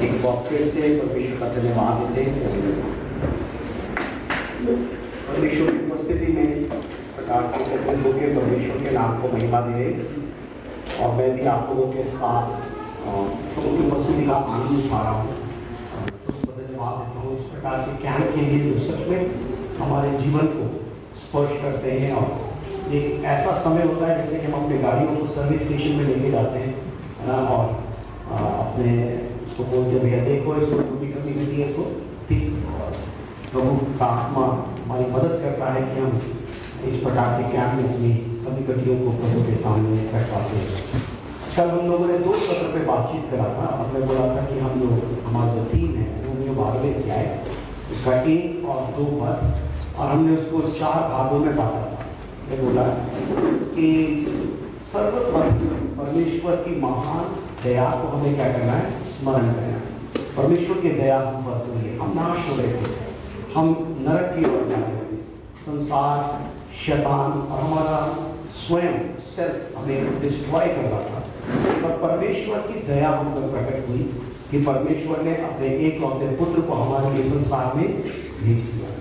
एक वॉक्य से परमेश्वर का धन्यवाद देते हैं। परमेश्वर की उपस्थिति में इस प्रकार से के परमेश्वर के नाम को महिमा दे और मैं भी आप लोगों के साथ उनकी उपस्थिति का आनंद उठा रहा हूँ। उसको धन्यवाद देता हूँ इस प्रकार के ज्ञान के लिए जो सच में हमारे जीवन को स्पर्श करते हैं। और एक ऐसा समय होता है जैसे कि हम अपने गाड़ियों को सर्विस स्टेशन में लेके जाते हैं और अपने उसको बोलते भैया देखो इसको टूटी कमी रहती है इसको ठीक। प्रभु का आत्मा हमारी मदद करता है कि हम इस प्रकार के ज्ञान में अपनी कमी कटियों को प्रभु के सामने रख पाते हैं। कल हम लोगों ने 2 सत्र पे बातचीत करा था। हमने बोला था कि हम लोग हमारा जो थीम है रोमियो 12 क्या है उसका 1 और 2 पद और हमने उसको 4 भागों में बांटा था। मैं बोला कि सर्वत्र परमेश्वर की महान दया को हमें क्या करना है, स्मरण करना है। परमेश्वर की दया हम पर हुई, हम नाश हो रहे थे, हम नरक की ओर जा रहे थे। संसार, शैतान और हमारा स्वयं सेल्फ हमें डिस्ट्रॉय कर रहा था। पर परमेश्वर की दया हम पर प्रकट हुई कि परमेश्वर ने अपने एकलौते पुत्र को हमारे लिए संसार में भेज दिया।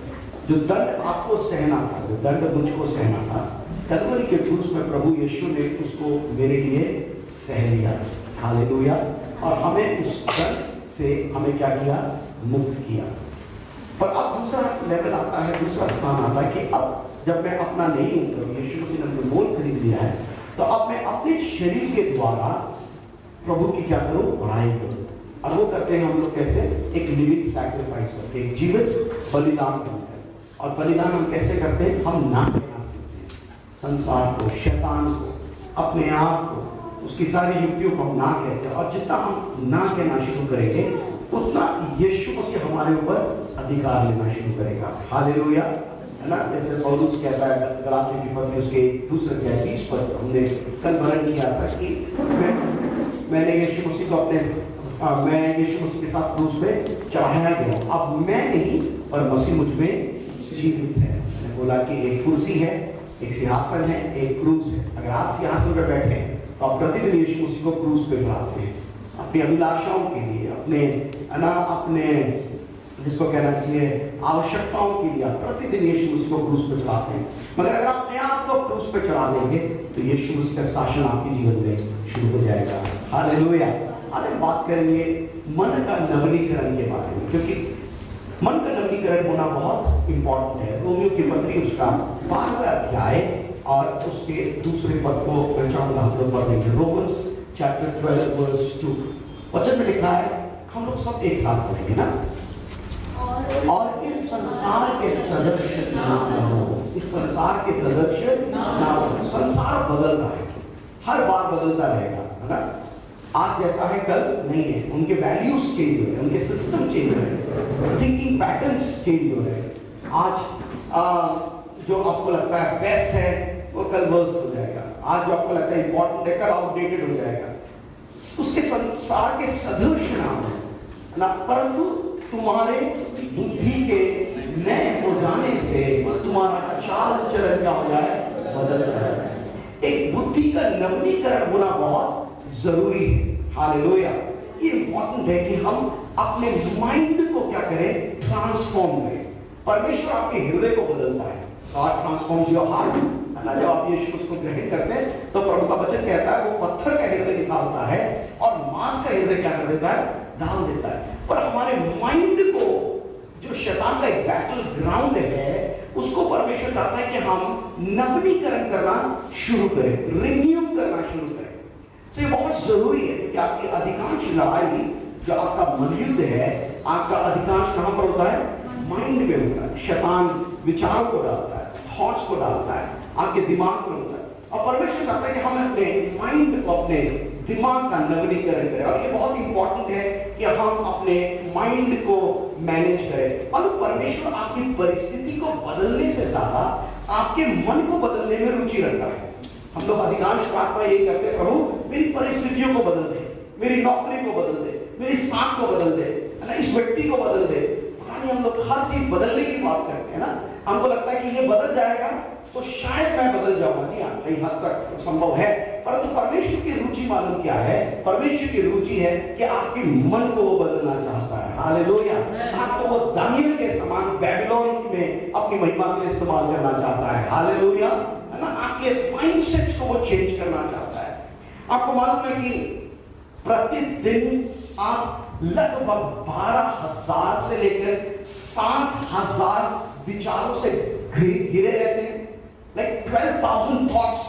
जो दंड आपको सहना था, जो दंड मुझको सहना था, कलवरी के क्रूस में प्रभु यीशु ने उसको मेरे लिए सह लिया। हालेलुया। और हमें उस दंड से हमें क्या किया, मुक्त किया। पर अब दूसरा लेवल आता है, दूसरा स्थान आता है कि अब जब मैं अपना नहीं हूं, तो यीशु मसीह ने मुझे मोल खरीद लिया है, तो अब मैं अपने शरीर के द्वारा प्रभु की क्या करूं, बड़ाई करूं। और वो करते हैं हम लोग कैसे, एक लिविंग सैक्रिफाइस करके, एक जीवित बलिदान करते हैं। और बलिदान हम कैसे करते हैं, हम ना कहना सीखते हैं। संसार को, शैतान को, अपने आप को, उसकी सारी युक्तियों को हम ना कहते हैं। और जितना हम ना कहना शुरू करेंगे उतना यीशु मसीह हमारे ऊपर अधिकार लेना शुरू करेगा। हालेलुया, है ना। जैसे पौलुस कहता है गलातियों की पत्री उसके 2:30 पर हमने कल वर्णन किया था कि मैंने यीशु मसीह को मैं यीशु मसीह के साथ क्रूस पे चढ़ाया गया। अब मैं नहीं पर मसीह मुझ में जीवित है। मैंने बोला कि एक कुर्सी है, एक सिंहासन है, एक क्रूस है। अगर आप सिंहासन पर बैठे तो आप प्रतिदिन यीशु मसीह को क्रूस पे चढ़ाते हैं अपनी अभिलाषाओं के लिए, अपने जिसको कहना चाहिए आवश्यकताओं के लिए। आप प्रतिदिन यीशु मसीह को क्रूस पे चढ़ाते हैं। मगर अगर आप अपने आप को क्रूस पे चढ़ा देंगे तो यीशु मसीह का शासन आपके जीवन में शुरू हो जाएगा। हालेलुया। आज हम बात करेंगे मन का नवीनीकरण के बारे में, क्योंकि मन का नवीनीकरण होना बहुत इंपॉर्टेंट है। रोमियो की पत्री उसका 12वां अध्याय और उसके 2 पद को पहचान हम लोग पढ़ेंगे। रोमन्स चैप्टर 12:2 वचन में लिखा है, हम लोग सब एक साथ पढ़ेंगे ना। और इस संसार के सदस्य ना हो, इस संसार के सदस्य ना हो। संसार बदलता है, हर बार बदलता रहेगा, है ना। आज जैसा है कल नहीं है। उनके वैल्यूज चेंज हो रहे हैं, उनके सिस्टम चेंज हो रहे हैं, थिंकिंग पैटर्न्स चेंज हो रहे हैं। आज जो आपको लगता है बेस्ट है वो कल वर्स्ट हो जाएगा। आज जो आपको लगता है इंपॉर्टेंट है कल आउटडेटेड हो जाएगा। उसके संसार के सदृश ना हो ना, परंतु तुम्हारे बुद्धि के नए हो जाने से तुम्हारा चाल चलन क्या हो जाए, बदल जाए। एक बुद्धि का नवीनीकरण होना बहुत जरूरी है। हालेलुया। ये इंपॉर्टेंट है कि हम अपने माइंड को क्या करें, ट्रांसफॉर्म करें। परमेश्वर आपके हृदय को बदलता है। God transforms your heart. जब आप यीशु उसको ग्रहण करते हैं तो प्रभु का वचन कहता है वो पत्थर का हृदय निकालता है और मांस का हृदय क्या कर देता है, डाल देता है। पर हमारे माइंड को, जो शैतान का एक बैटल ग्राउंड है, उसको परमेश्वर चाहता है कि हम नवीनीकरण करना शुरू करें, रिन्यू करना शुरू करें। तो ये बहुत जरूरी है कि आपकी अधिकांश लड़ाई जो आपका मनयुद्ध है, आपका अधिकांश कहां पर होता है, माइंड में होता है। शैतान विचारों को डालता है, थॉट्स को डालता है, आपके दिमाग में होता है। और परमेश्वर चाहता है कि हम अपने माइंड को, अपने दिमाग का नवीनीकरण करें। और ये बहुत इंपॉर्टेंट है कि हम अपने माइंड को मैनेज करें। और परमेश्वर आपकी परिस्थिति को बदलने से ज्यादा आपके मन को बदलने में रुचि रखता है। हम लोग अधिकांश प्रार्थना यही करते हैं, प्रभु मेरी परिस्थितियों को बदल दे, मेरी नौकरी को बदल दे, मेरी सांस को बदल दे, है ना, इस व्यक्ति को बदल दे। हम लोग हर चीज बदलने की बात करते हैं ना। हमको लगता है कि ये बदल जाएगा तो शायद मैं बदल जाऊंगा। जी हाँ, कई हद तक संभव है, परंतु परमेश्वर की रुचि मालूम क्या है? परमेश्वर की रुचि है कि आपके मन को वो बदलना हालेलुया। आपको वो दानियल के समान बेबीलोन में अपनी महिमा के लिए इस्तेमाल करना चाहता है, हालेलुया, है ना। आपके माइंडसेट को वो चेंज करना चाहता है। आपको मालूम है कि प्रतिदिन आप लगभग 12,000 से लेकर 7,000 विचारों से घिरे रहते हैं। लाइक 12,000 थॉट्स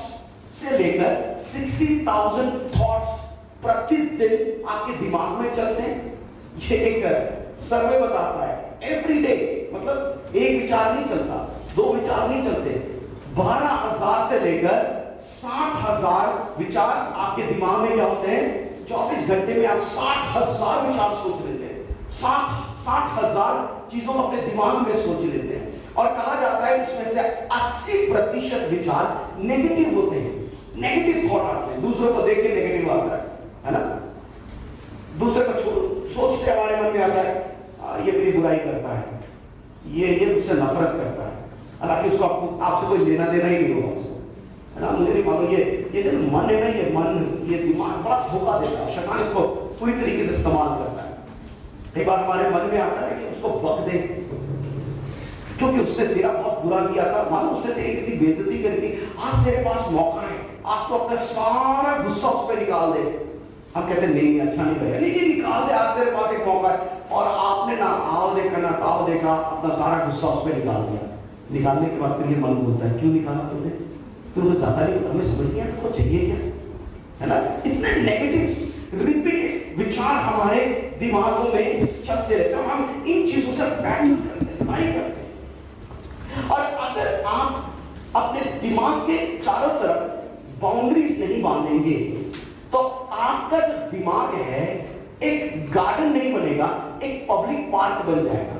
से लेकर 60,000 थॉट्स प्रतिदिन आपके दिमाग में चलते हैं। ये एक सर्वे बताता है एवरी डे, मतलब एक विचार नहीं चलता, दो विचार नहीं चलते, 12,000 से लेकर 60,000 विचार आपके दिमाग में क्या होते हैं। 24 घंटे में आप 60,000 विचार सोच लेते हैं, 60,000 चीजों को अपने दिमाग में सोच लेते हैं। और कहा जाता है इसमें से 80% विचार नेगेटिव होते हैं, नेगेटिव थॉट आते हैं, दूसरों को देख के नेगेटिव आता है ना। दूसरे को सोचते हमारे मन में आता है ये मेरी बुराई करता है, ये मुझसे नफरत करता है, हालांकि उसको आपसे कोई लेना देना ही नहीं होगा उसको, है ना। मुझे नहीं मालूम ये जो मन है ना, ये मन, ये दिमाग बड़ा धोखा देता है, शैतान इसको पूरी तरीके से इस्तेमाल करता है। एक बार हमारे मन में आता है कि उसको बक दे, क्योंकि उसने तेरा बहुत बुरा किया था, मानो उसने तेरी कितनी बेइज्जती करी थी, आज तेरे पास मौका है, आज तो अपना सारा गुस्सा उस पर निकाल दे। हम कहते हैं नहीं अच्छा नहीं लगेगा, नहीं निकाल दे, आज तेरे पास एक मौका है। और आपने ना आओ देखा ना ताओ देखा, अपना सारा गुस्सा उस पर निकाल दिया। निकालने के बाद फिर ये मन बोलता है क्यों निकाला तुमने, फिर वो जाता नहीं, हमें समझ नहीं आया तो चाहिए क्या, है ना। इतने नेगेटिव रिपीट विचार हमारे दिमागों में चलते रहते हैं, हम इन चीजों से बैटल करते हैं, लड़ाई करते हैं। और अगर आप अपने दिमाग के चारों तरफ बाउंड्रीज नहीं बांधेंगे तो आपका जो दिमाग है एक गार्डन नहीं बनेगा, एक पब्लिक पार्क बन जाएगा।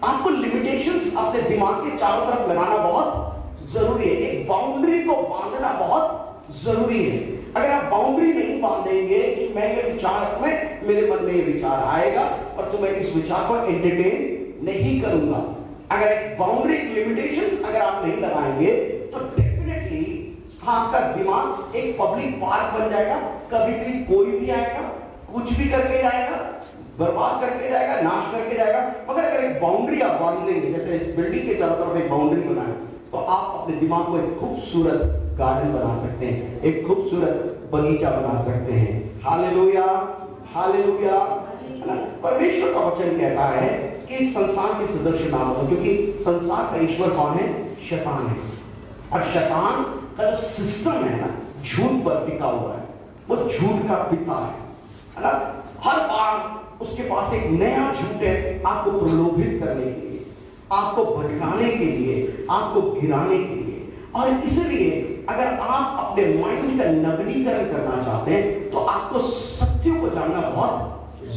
आपको लिमिटेशंस अपने दिमाग के चारों तरफ लगाना बहुत जरूरी है, एक बाउंड्री को बांधना बहुत जरूरी है। अगर आप बाउंड्री नहीं बांधेंगे कि मैं ये विचार में, मेरे मन में ये विचार आएगा और तो मैं इस विचार को एंटरटेन नहीं करूंगा, अगर एक बाउंड्री लिमिटेशंस अगर आप नहीं लगाएंगे तो डेफिनेटली आपका दिमाग एक पब्लिक पार्क बन जाएगा। कभी भी कोई भी आएगा, कुछ भी करके जाएगा, बर्बाद करके जाएगा, नाश करके जाएगा। मगर अगर एक बाउंड्री आप बांध लेंगे, जैसे इस बिल्डिंग के चारों तरफ एक बाउंड्री बनाए, तो आप अपने दिमाग को एक खूबसूरत गार्डन बना सकते हैं, एक खूबसूरत बगीचा बना सकते हैं। Hallelujah, hallelujah. परमेश्वर का वचन कहता है कि संसार के सदस्य ना हो, क्योंकि संसार का ईश्वर कौन है, शैतान है। और शैतान का जो सिस्टम है ना, झूठ पर टिका हुआ है, वो झूठ का पिता है ना। हर बार उसके पास एक नया झूठ है आपको प्रलोभित करने के लिए, आपको भटकाने के लिए, आपको गिराने के लिए। और इसलिए अगर आप अपने माइंड का नवीनीकरण करना चाहते हैं तो आपको सत्य को जानना बहुत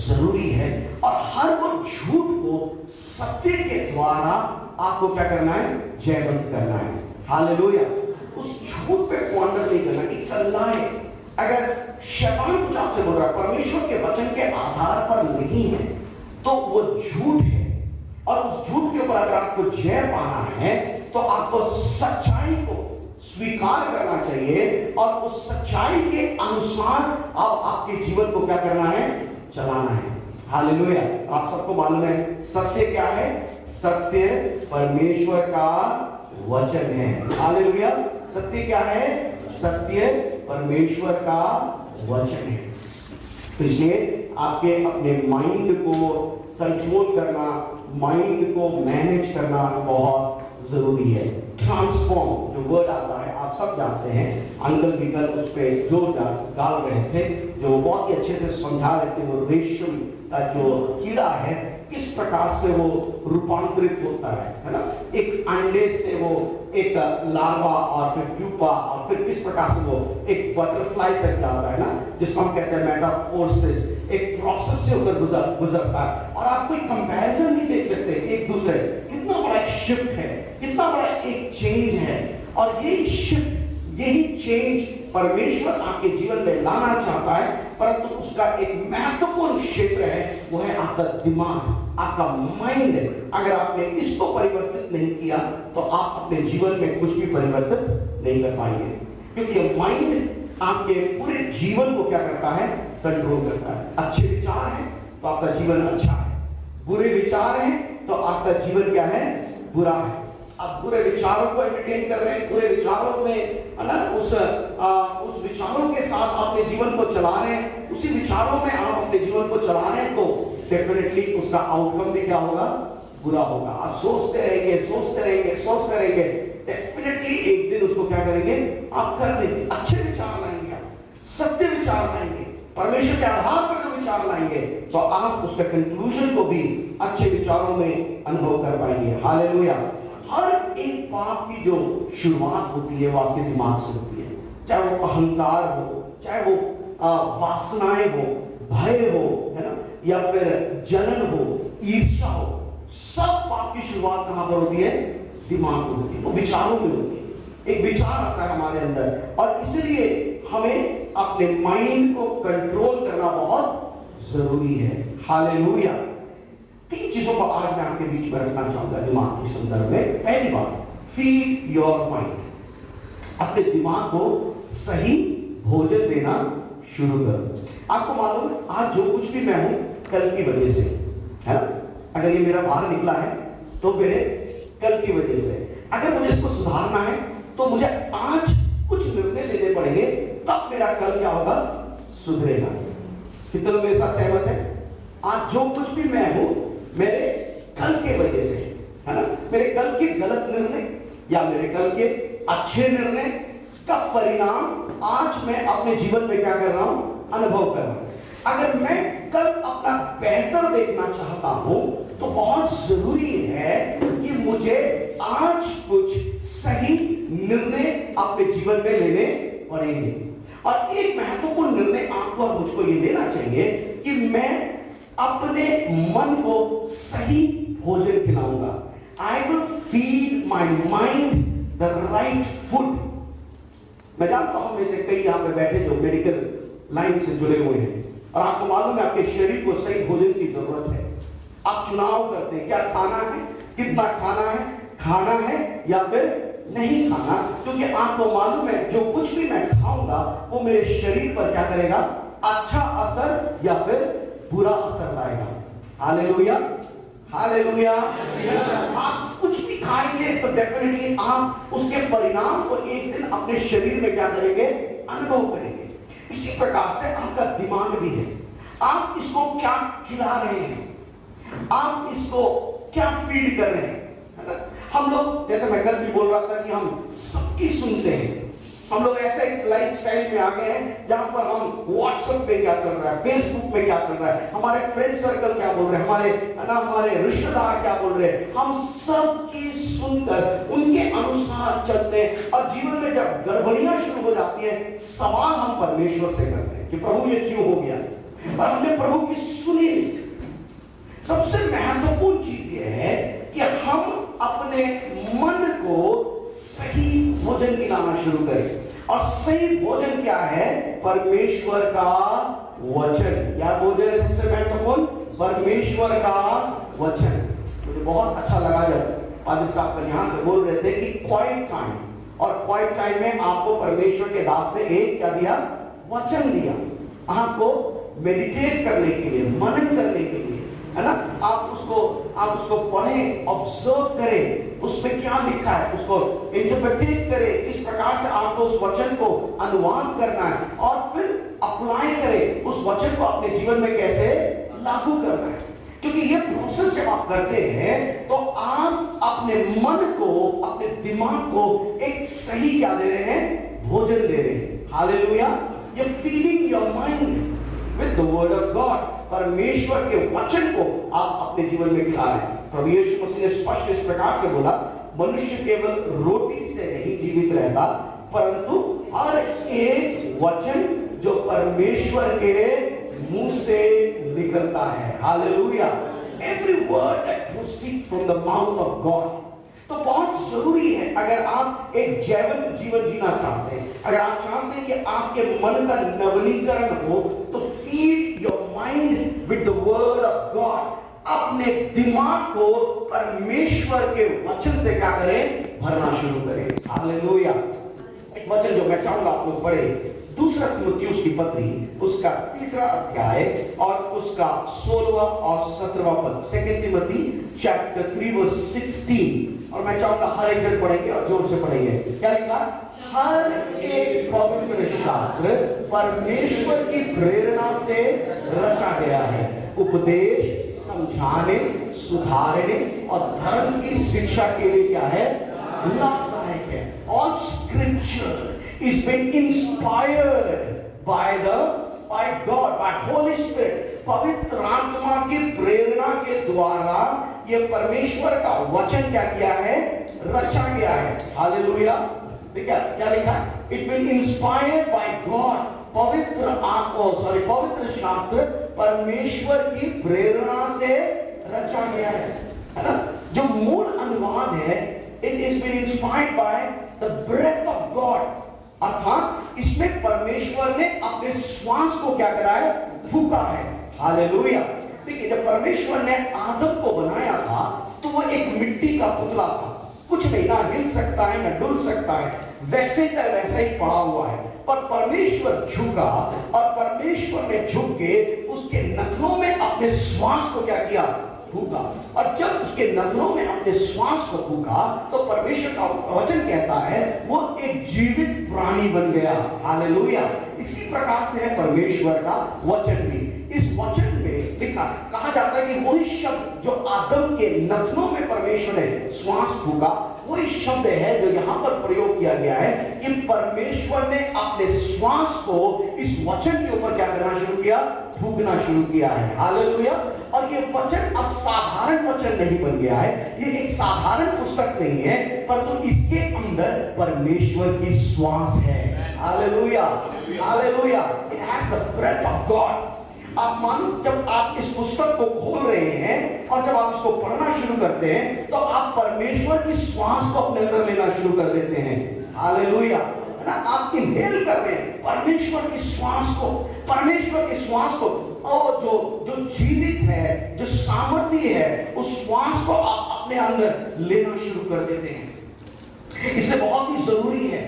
जरूरी है। और हर वो झूठ को सत्य के द्वारा आपको क्या करना है, जयवंत करना है। हालेलुया। उस झूठ पे क्वांटर नहीं करना, इट्स अ लाई। अगर शैतान कुछ आपसे बोल रहा है परमेश्वर के वचन के आधार पर नहीं है तो वो झूठ है। और उस झूठ के ऊपर अगर आपको जय पाना है तो आपको सच्चाई को स्वीकार करना चाहिए और उस सच्चाई के अनुसार आप आपके जीवन को क्या करना है, चलाना है। हालेलुया। आप सबको मालूम है सत्य क्या है, सत्य परमेश्वर का वचन है। हालेलुया। सत्य क्या है, सत्य परमेश्वर का वचन है। तो इसलिए आपके अपने माइंड को कंट्रोल करना, माइंड को मैनेज करना बहुत जरूरी है। ट्रांसफॉर्म जो वर्ड आता है आप सब जानते हैं, अंकल विकल उस पर जोर डाल रहे थे, जो बहुत ही अच्छे से समझा रहे थे। वो रेशम का जो कीड़ा है किस प्रकार से वो रूपांतरित होता है ना, एक अंडे से वो एक लार्वा और फिर प्यूपा और फिर किस प्रकार से वो एक बटरफ्लाई तक जाता है ना, जिसको हम कहते हैं मेटामॉर्फोसिस, एक प्रोसेस से होकर गुजरता है। और आप कोई कंपैरिजन नहीं देख सकते एक दूसरे, कितना बड़ा एक शिफ्ट है, कितना बड़ा एक चेंज है। और यही शिफ्ट, यही चेंज परमेश्वर आपके जीवन में लाना चाहता है, परंतु उसका एक महत्वपूर्ण क्षेत्र है, वो है आपका दिमाग, आपका माइंड। अगर आपने इसको परिवर्तित नहीं किया तो आप अपने जीवन में कुछ भी परिवर्तित नहीं कर पाएंगे, क्योंकि माइंड आपके पूरे जीवन को क्या करता है, कंट्रोल करता है। अच्छे विचार हैं तो आपका जीवन अच्छा है, बुरे विचार हैं तो आपका जीवन क्या है? बुरा है। आप बुरे विचारों को एंटरटेन कर रहे हैं, बुरे विचारों में है ना, उस विचारों के साथ अपने जीवन को चला रहे हैं, उसी विचारों में आप अपने जीवन को चला रहे हैं, तो डेफिनेटली उसका आउटकम भी क्या होगा? बुरा होगा। आप सोचते रहेंगे, डेफिनेटली एक दिन उसको क्या करेंगे? आप कर देंगे। अच्छे विचार लाएंगे, आप सत्य विचार लाएंगे, परमेश्वर के आधार पर जो विचार लाएंगे, तो आप उसके कंक्लूजन को भी अच्छे विचारों में अनुभव कर पाएंगे। हालेलुया। हर एक पाप की जो शुरुआत होती है वो आपके दिमाग से होती है, चाहे वो अहंकार हो, चाहे वो वासनाएं हो, भय हो, है ना, या फिर जलन हो, ईर्ष्या हो। सब पाप की शुरुआत कहां पर होती है? दिमाग में होती है, वो विचारों में होती है। एक विचार आता है हमारे अंदर, और इसलिए हमें अपने माइंड को कंट्रोल करना बहुत जरूरी है। हालेलुया। 3 चीजों को आज मैं आपके बीच में रखना चाहूंगा दिमाग के संदर्भ में। पहली बात, फीड योर माइंड। अपने दिमाग को सही भोजन देना शुरू करो। आपको मालूम है, आज जो कुछ भी मैं हूं कल की वजह से है ना। अगर ये मेरा बाहर निकला है तो मेरे कल की वजह से। अगर मुझे इसको सुधारना है तो मुझे आज कुछ निर्णय लेने पड़ेंगे, तब मेरा कल क्या होगा? सुधरेगा। कितने लोग मेरे साथ सहमत है? आज जो कुछ भी मैं हूं मेरे कल के वजह से है ना। मेरे कल के गलत निर्णय या मेरे कल के अच्छे निर्णय का परिणाम आज मैं अपने जीवन में क्या कर रहा हूं? अनुभव कर रहा हूं। अगर मैं कल अपना बेहतर देखना चाहता हूं तो बहुत जरूरी है कि मुझे आज कुछ सही निर्णय अपने जीवन में लेने पड़ेंगे। और एक महत्वपूर्ण निर्णय आपको और मुझको ये लेना चाहिए कि मैं अपने मन को सही भोजन खिलाऊंगा। I will feed my mind the right food. मैं जानता हूं में से कई यहां पे बैठे जो मेडिकल लाइन से जुड़े हुए हैं, और आपको मालूम है आपके शरीर को सही भोजन की जरूरत है। आप चुनाव करते हैं, क्या खाना है, कितना खाना है या फिर नहीं खाना, क्योंकि आपको मालूम है जो कुछ भी मैं खाऊंगा वो मेरे शरीर पर क्या करेगा? अच्छा असर या फिर बुरा असर लाएगा। Hallelujah, hallelujah. आप कुछ भी खाएंगे तो डेफिनेटली आप उसके परिणाम को एक दिन अपने शरीर में क्या करेंगे? अनुभव करेंगे। इसी प्रकार से आपका दिमाग भी है। आप इसको क्या खिला रहे हैं, आप इसको क्या फीड कर रहे हैं, है ना। हम लोग, जैसे मैं कल भी बोल रहा था कि हम सबकी सुनते हैं। हम लोग ऐसे लाइफ स्टाइल में आ गए हैं जहां पर हम व्हाट्सएप पे क्या चल रहा है, फेसबुक पे क्या चल रहा है, हमारे फ्रेंड सर्कल क्या बोल रहे हैं, हमारे रिश्तेदार क्या बोल रहे हैं, हम सबकी सुनकर उनके अनुसार चलते हैं। और जीवन में जब गड़बड़ियां शुरू हो जाती है, सवाल हम परमेश्वर से करते हैं कि प्रभु ये क्यों हो गया, और हमने प्रभु की सुनी। सबसे महत्वपूर्ण चीज यह है कि हम अपने मन को सही भोजन खिलाना शुरू करें। और सही भोजन क्या है? परमेश्वर का वचन। क्या भोजन है सबसे महत्वपूर्ण? परमेश्वर का वचन। मुझे बहुत अच्छा लगा जब पादरी साहब कल यहां से बोल रहे थे कि क्वाइट टाइम, और क्वाइट टाइम में आपको परमेश्वर के दास ने एक क्या दिया? वचन दिया। आपको मेडिटेट करने के लिए, मनन करने के लिए, है ना। आप उसको पढ़ें, ऑब्जर्व करें, उसमें क्या लिखा है उसको इंटरप्रेट करें, किस प्रकार से आपको उस वचन को अनुवाद करना है, और फिर अप्लाई करें उस वचन को अपने जीवन में कैसे लागू करना है। क्योंकि ये प्रोसेस जब आप करते हैं तो आप अपने मन को, अपने दिमाग को एक सही क्या दे रहे हैं? भोजन दे रहे हैं। हालेलुया। ये feeding your mind with the word of God. परमेश्वर के वचन को आप अपने जीवन में खिला रहे हैं। प्रभु यीशु मसीह ने स्पष्ट इस प्रकार से बोला, मनुष्य केवल रोटी से नहीं जीवित रहता, परंतु हर एक वचन जो परमेश्वर के मुंह से निकलता है। Hallelujah. Every word that proceed from the mouth of God. तो बहुत जरूरी है, अगर आप एक जैविक जीवन जीना चाहते हैं, अगर आप चाहते हैं कि आपके मन का नवीनीकरण हो, तो feed your mind with the word of God. अपने दिमाग को परमेश्वर के वचन से क्या करें? भरना शुरू करें। हालेलुया। एक वचन जो मैं चाहूंगा आप लोग पढ़े, दूसरा तीमुथियुस की पत्री उसका 3 अध्याय और उसका 16वां और 17वां पद, 2 तिमोथी चैप्टर 3 वर्स 16। और मैं चाहूंगा हर एक जन पढ़ेंगे और जोर से पढ़ेंगे। क्या लिखा? हर एक पवित्र शास्त्र परमेश्वर की प्रेरणा से रचा गया है, उपदेश, समझाने, सुधारने और धर्म की शिक्षा के लिए क्या है? लाभदायक है। All scripture is been inspired by God, by Holy Spirit। पवित्र आत्मा की प्रेरणा के द्वारा ये परमेश्वर का वचन क्या किया है? रचा गया है। हालेलुया। देखिए क्या लिखा है? It will inspired by God। पवित्र शास्त्र परमेश्वर की प्रेरणा से रचा गया है ना? जो मूल अनुवाद है, it is been inspired by the breath of God। अर्थात इसमें परमेश्वर ने अपने श्वास को क्या करा है? फूका है। हालेलुया। देखिए जब परमेश्वर ने आदम को बनाया था तो वो एक मिट्टी का पुतला था, कुछ नहीं, ना हिल सकता है ना डुल सकता है, वैसे का वैसा ही पड़ा हुआ है। पर परमेश्वर झुका और परमेश्वर ने झुक के उसके नथनों में अपने श्वास को क्या किया? फूका। और जब उसके नथनों में अपने श्वास को फूका तो परमेश्वर का वचन कहता है वो एक जीवित प्राणी बन गया। हालेलुया। इसी प्रकार से है परमेश्वर का वचन भी। इस वचन में लिखा कहा जाता है कि वही शब्द जो आदम के नथनों में परमेश्वर ने श्वास फूका, वही शब्द है जो यहां पर प्रयोग किया गया है कि परमेश्वर ने अपने श्वास को इस वचन के ऊपर क्या करना शुरू किया? फूकना शुरू किया है। हालेलुया। और ये वचन अब साधारण वचन नहीं बन गया है, ये एक साधारण पुस्तक नहीं है, परंतु इसके अंदर परमेश्वर की श्वास है। Hallelujah. Hallelujah. It has the breath of God. आप मानो जब आप इस पुस्तक को खोल रहे हैं और जब आप इसको पढ़ना शुरू करते हैं तो आप परमेश्वर की श्वास को अपने अंदर लेना शुरू कर देते हैं। हालेलुया। है ना? आप इनहेल कर रहे हैं परमेश्वर की श्वास को, परमेश्वर की श्वास को, और जो जीवित है, जो सामर्थ्य है, उस श्वास को आप अपने अंदर लेना शुरू कर देते हैं। इसलिए बहुत ही जरूरी है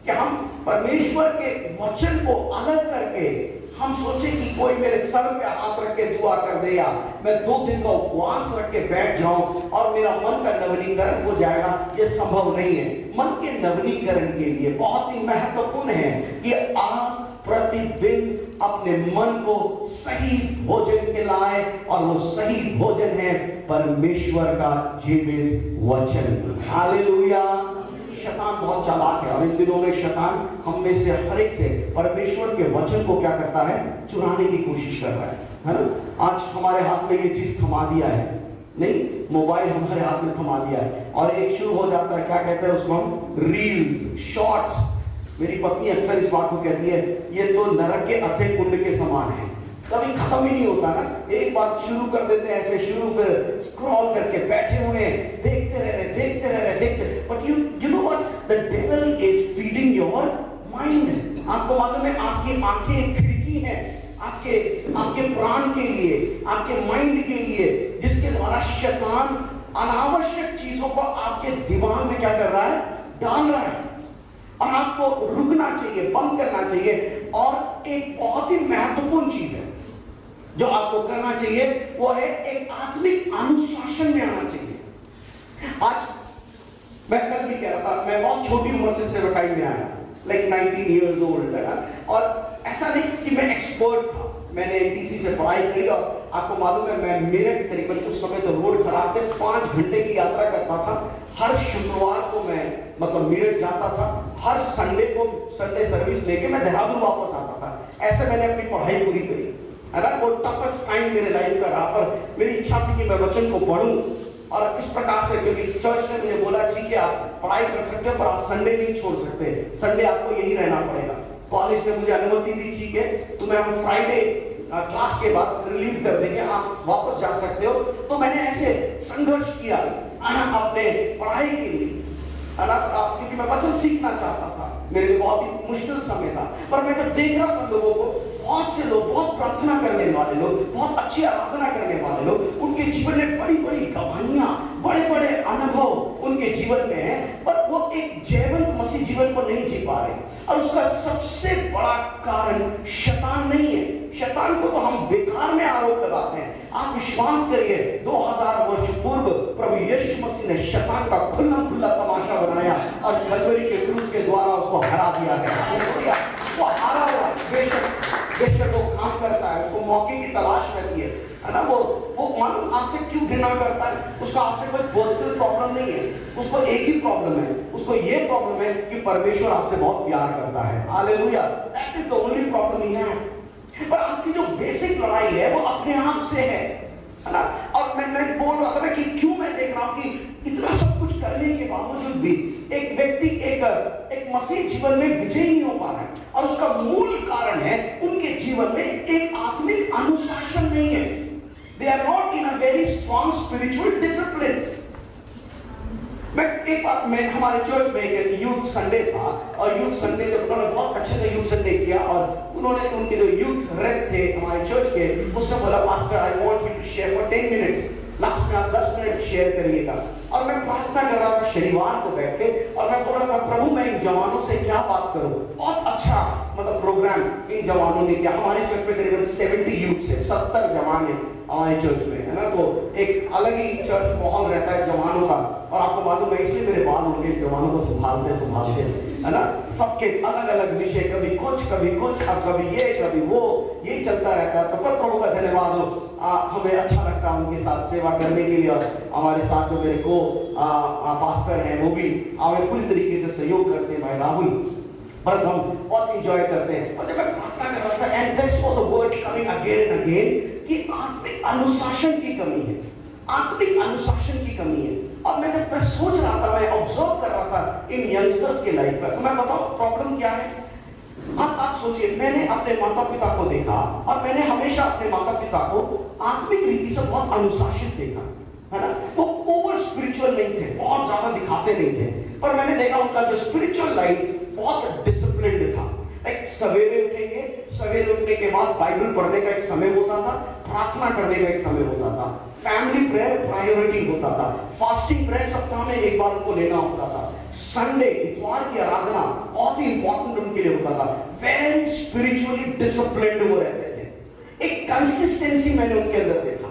कि हम परमेश्वर के वचन को अलग करके हम सोचे कि कोई मेरे सर पे हाथ रख के दुआ कर दे या मैं 2 दिन का उपवास रख के बैठ जाऊं और मेरा मन का नवीनीकरण हो जाएगा, ये संभव नहीं है। मन के नवीनीकरण के लिए बहुत ही महत्वपूर्ण है कि आप प्रतिदिन अपने मन को सही भोजन के लाए, और वो सही भोजन है परमेश्वर का जीवित वचन। हालेलुया। शैतान बहुत चालाक है और इन दिनों में शैतान हम में से हर एक से परमेश्वर के वचन को क्या करता है? चुराने की कोशिश कर रहा है ना? आज हमारे हाथ में ये चीज थमा दिया है, नहीं, मोबाइल हमारे हाथ में थमा दिया है और एक शुरू हो जाता है, क्या कहते हैं उसको हम? Reels, shorts. मेरी पत्नी अक्सर इस बात को कहती है, ये तो नरक के अथे कुंड के समान है, कभी खत्म ही नहीं होता ना। एक बात शुरू कर देते हैं ऐसे, शुरू फिर स्क्रॉल करके बैठे हुए देखते रह रहे। But you know what? The devil is feeding your mind. आपको मालूम है आपकी आंखें एक खिड़की है आपके प्राण के लिए, आपके माइंड के लिए, जिसके द्वारा शैतान अनावश्यक चीजों को आपके दिमाग में क्या कर रहा है? डाल रहा है। और आपको रुकना चाहिए, बंद करना चाहिए। और एक बहुत ही महत्वपूर्ण चीज है जो आपको करना चाहिए, वो है एक आत्मिक अनुशासन में आना चाहिए। आज मैं कल भी कह रहा था, मैं बहुत छोटी उम्र से सेवकाई में आया, लाइक 19 years old है ना। और ऐसा नहीं कि मैं एक्सपर्ट था, मैंने टीसी से पढ़ाई करी और आपको मालूम है मैं मेरठ करीबन उस समय तो रोड खराब थे, 5 घंटे की यात्रा करता था। हर शुक्रवार को मैं मतलब मेरठ जाता था, हर संडे को संडे सर्विस लेके मैं देहरादून वापस आता था। ऐसे मैंने अपनी पढ़ाई पूरी करी है ना। वो टफेस्ट टाइम मेरे लाइफ का रहा, पर मेरी इच्छा थी कि मैं वचन को पढ़ूं। और इस प्रकार से क्योंकि चर्च ने मुझे बोला ठीक है आप पढ़ाई कर सकते हो पर आप संडे नहीं छोड़ सकते, संडे आपको यही रहना पड़ेगा। कॉलेज ने मुझे अनुमति दी, ठीक है तुम्हें हम फ्राइडे क्लास के बाद रिलीव कर देंगे, आप वापस जा सकते हो। तो मैंने ऐसे संघर्ष किया अपने पढ़ाई के लिए, क्योंकि मैं वचन सीखना चाहता था। मेरे लिए बहुत ही मुश्किल समय था, पर मैं जब देख रहा था लोगों को, बहुत से लोग, बहुत प्रार्थना करने वाले लोग, बहुत अच्छी आराधना करने वाले लोग, उनके जीवन में बड़ी बड़ी गवाहियां, बड़े बड़े अनुभव उनके जीवन में है, पर वो एक जीवंत मसीह जीवन को नहीं जी पा रहे, और उसका सबसे बड़ा कारण शैतान नहीं है। शैतान को तो हम बेकार में आरोप लगाते हैं। आप विश्वास करिए, 2000 वर्ष पूर्व प्रभु यीशु मसीह ने शैतान का खुला खुला तमाशा बनाया और कलवरी के क्रूस के द्वारा उसको हरा दिया गया। वो हारा हुआ, बेशक वो काम करता है, उसको मौके की तलाश रहती है ना। वो मानो आपसे क्यों घृणा करता है, उसका आपसे कोई पर्सनल प्रॉब्लम नहीं है, उसको एक ही प्रॉब्लम है, उसको ये प्रॉब्लम है कि परमेश्वर आपसे बहुत प्यार करता है। Hallelujah, that is the only problem ही है। पर आपकी जो बेसिक लड़ाई है वो अपने आप से है ना। और मैं बोल रहा था ना कि क्यों मैं देख रहा हूं कि इतना सब कुछ करने के बावजूद भी एक व्यक्ति एक मसीह जीवन में विजय नहीं हो पा रहा है, और उसका मूल कारण है उनके जीवन में एक आत्मिक अनुशासन नहीं है। They are not in a very strong spiritual discipline. एक बार मैं हमारे चर्च में एक यूथ संडे था, और यूथ संडे जब उन्होंने बहुत अच्छे से यूथ संडे किया, और उन्होंने उनके जो यूथ रेप थे हमारे चर्च के, उसने बोला pastor I want you to share for 10 minutes, last में आप 10 मिनट शेयर करिएगा। और मैं प्रार्थना कर रहा था शनिवार को बैठ के, और मैं बोल रहा था प्रभु मैं इन जवानों से क्या बात करूं। बहुत अच्छा मतलब प्रोग्राम इन जवानों ने किया। हमारे चर्च में करीबन 70 यूथ से 70 जवान है हमारे चर्च में, है ना। तो एक अलग ही चर्च माहौल रहता है जवानों का, और आपको मालूम है इसलिए मेरे बाल उनके जवानों को संभालते है ना। सबके अलग अलग विषय, कभी कुछ अब कभी ये कभी वो, ये चलता रहता है। तो प्रभु का धन्यवाद हो, हमें अच्छा लगता है उनके साथ सेवा करने के लिए। और हमारे साथ जो मेरे को पास्टर हैं वो भी हमें पूरी तरीके से सहयोग करते हैं, भाई राहुल, पर हम बहुत एंजॉय करते हैं। और जब मैं प्रार्थना कर रहा था, and this was the word coming again and again, कि आत्मिक अनुशासन की कमी है, आत्मिक अनुशासन की कमी है। और मैं जब मैं सोच रहा था, मैं ऑब्जर्व कर रहा था इन यंगस्टर्स के लाइफ पर, तो मैं बताऊं प्रॉब्लम क्या है। आप सोचिए, मैंने अपने माता पिता को देखा, और मैंने हमेशा अपने माता पिता को आत्मिक रीति से बहुत अनुशासित देखा, है ना। वो ओवर स्पिरिचुअल नहीं थे, बहुत ज्यादा दिखाते नहीं थे, पर मैंने देखा उनका जो स्पिरिचुअल लाइफ बहुत डिसिप्लिन्ड था। एक सवेरे उठेंगे, सवेरे उठने के बाद बाइबल पढ़ने का एक समय होता था, प्रार्थना करने का एक समय होता था, फैमिली प्रेयर प्रायोरिटी होता था, फास्टिंग प्रेयर सप्ताह में एक बार उनको लेना होता था, संडे इतवार की आराधना बहुत ही इंपॉर्टेंट उनके लिए होता था। वेरी स्पिरिचुअली डिसिप्लिन्ड वो रहते थे, एक कंसिस्टेंसी मैंने उनके अंदर देखा।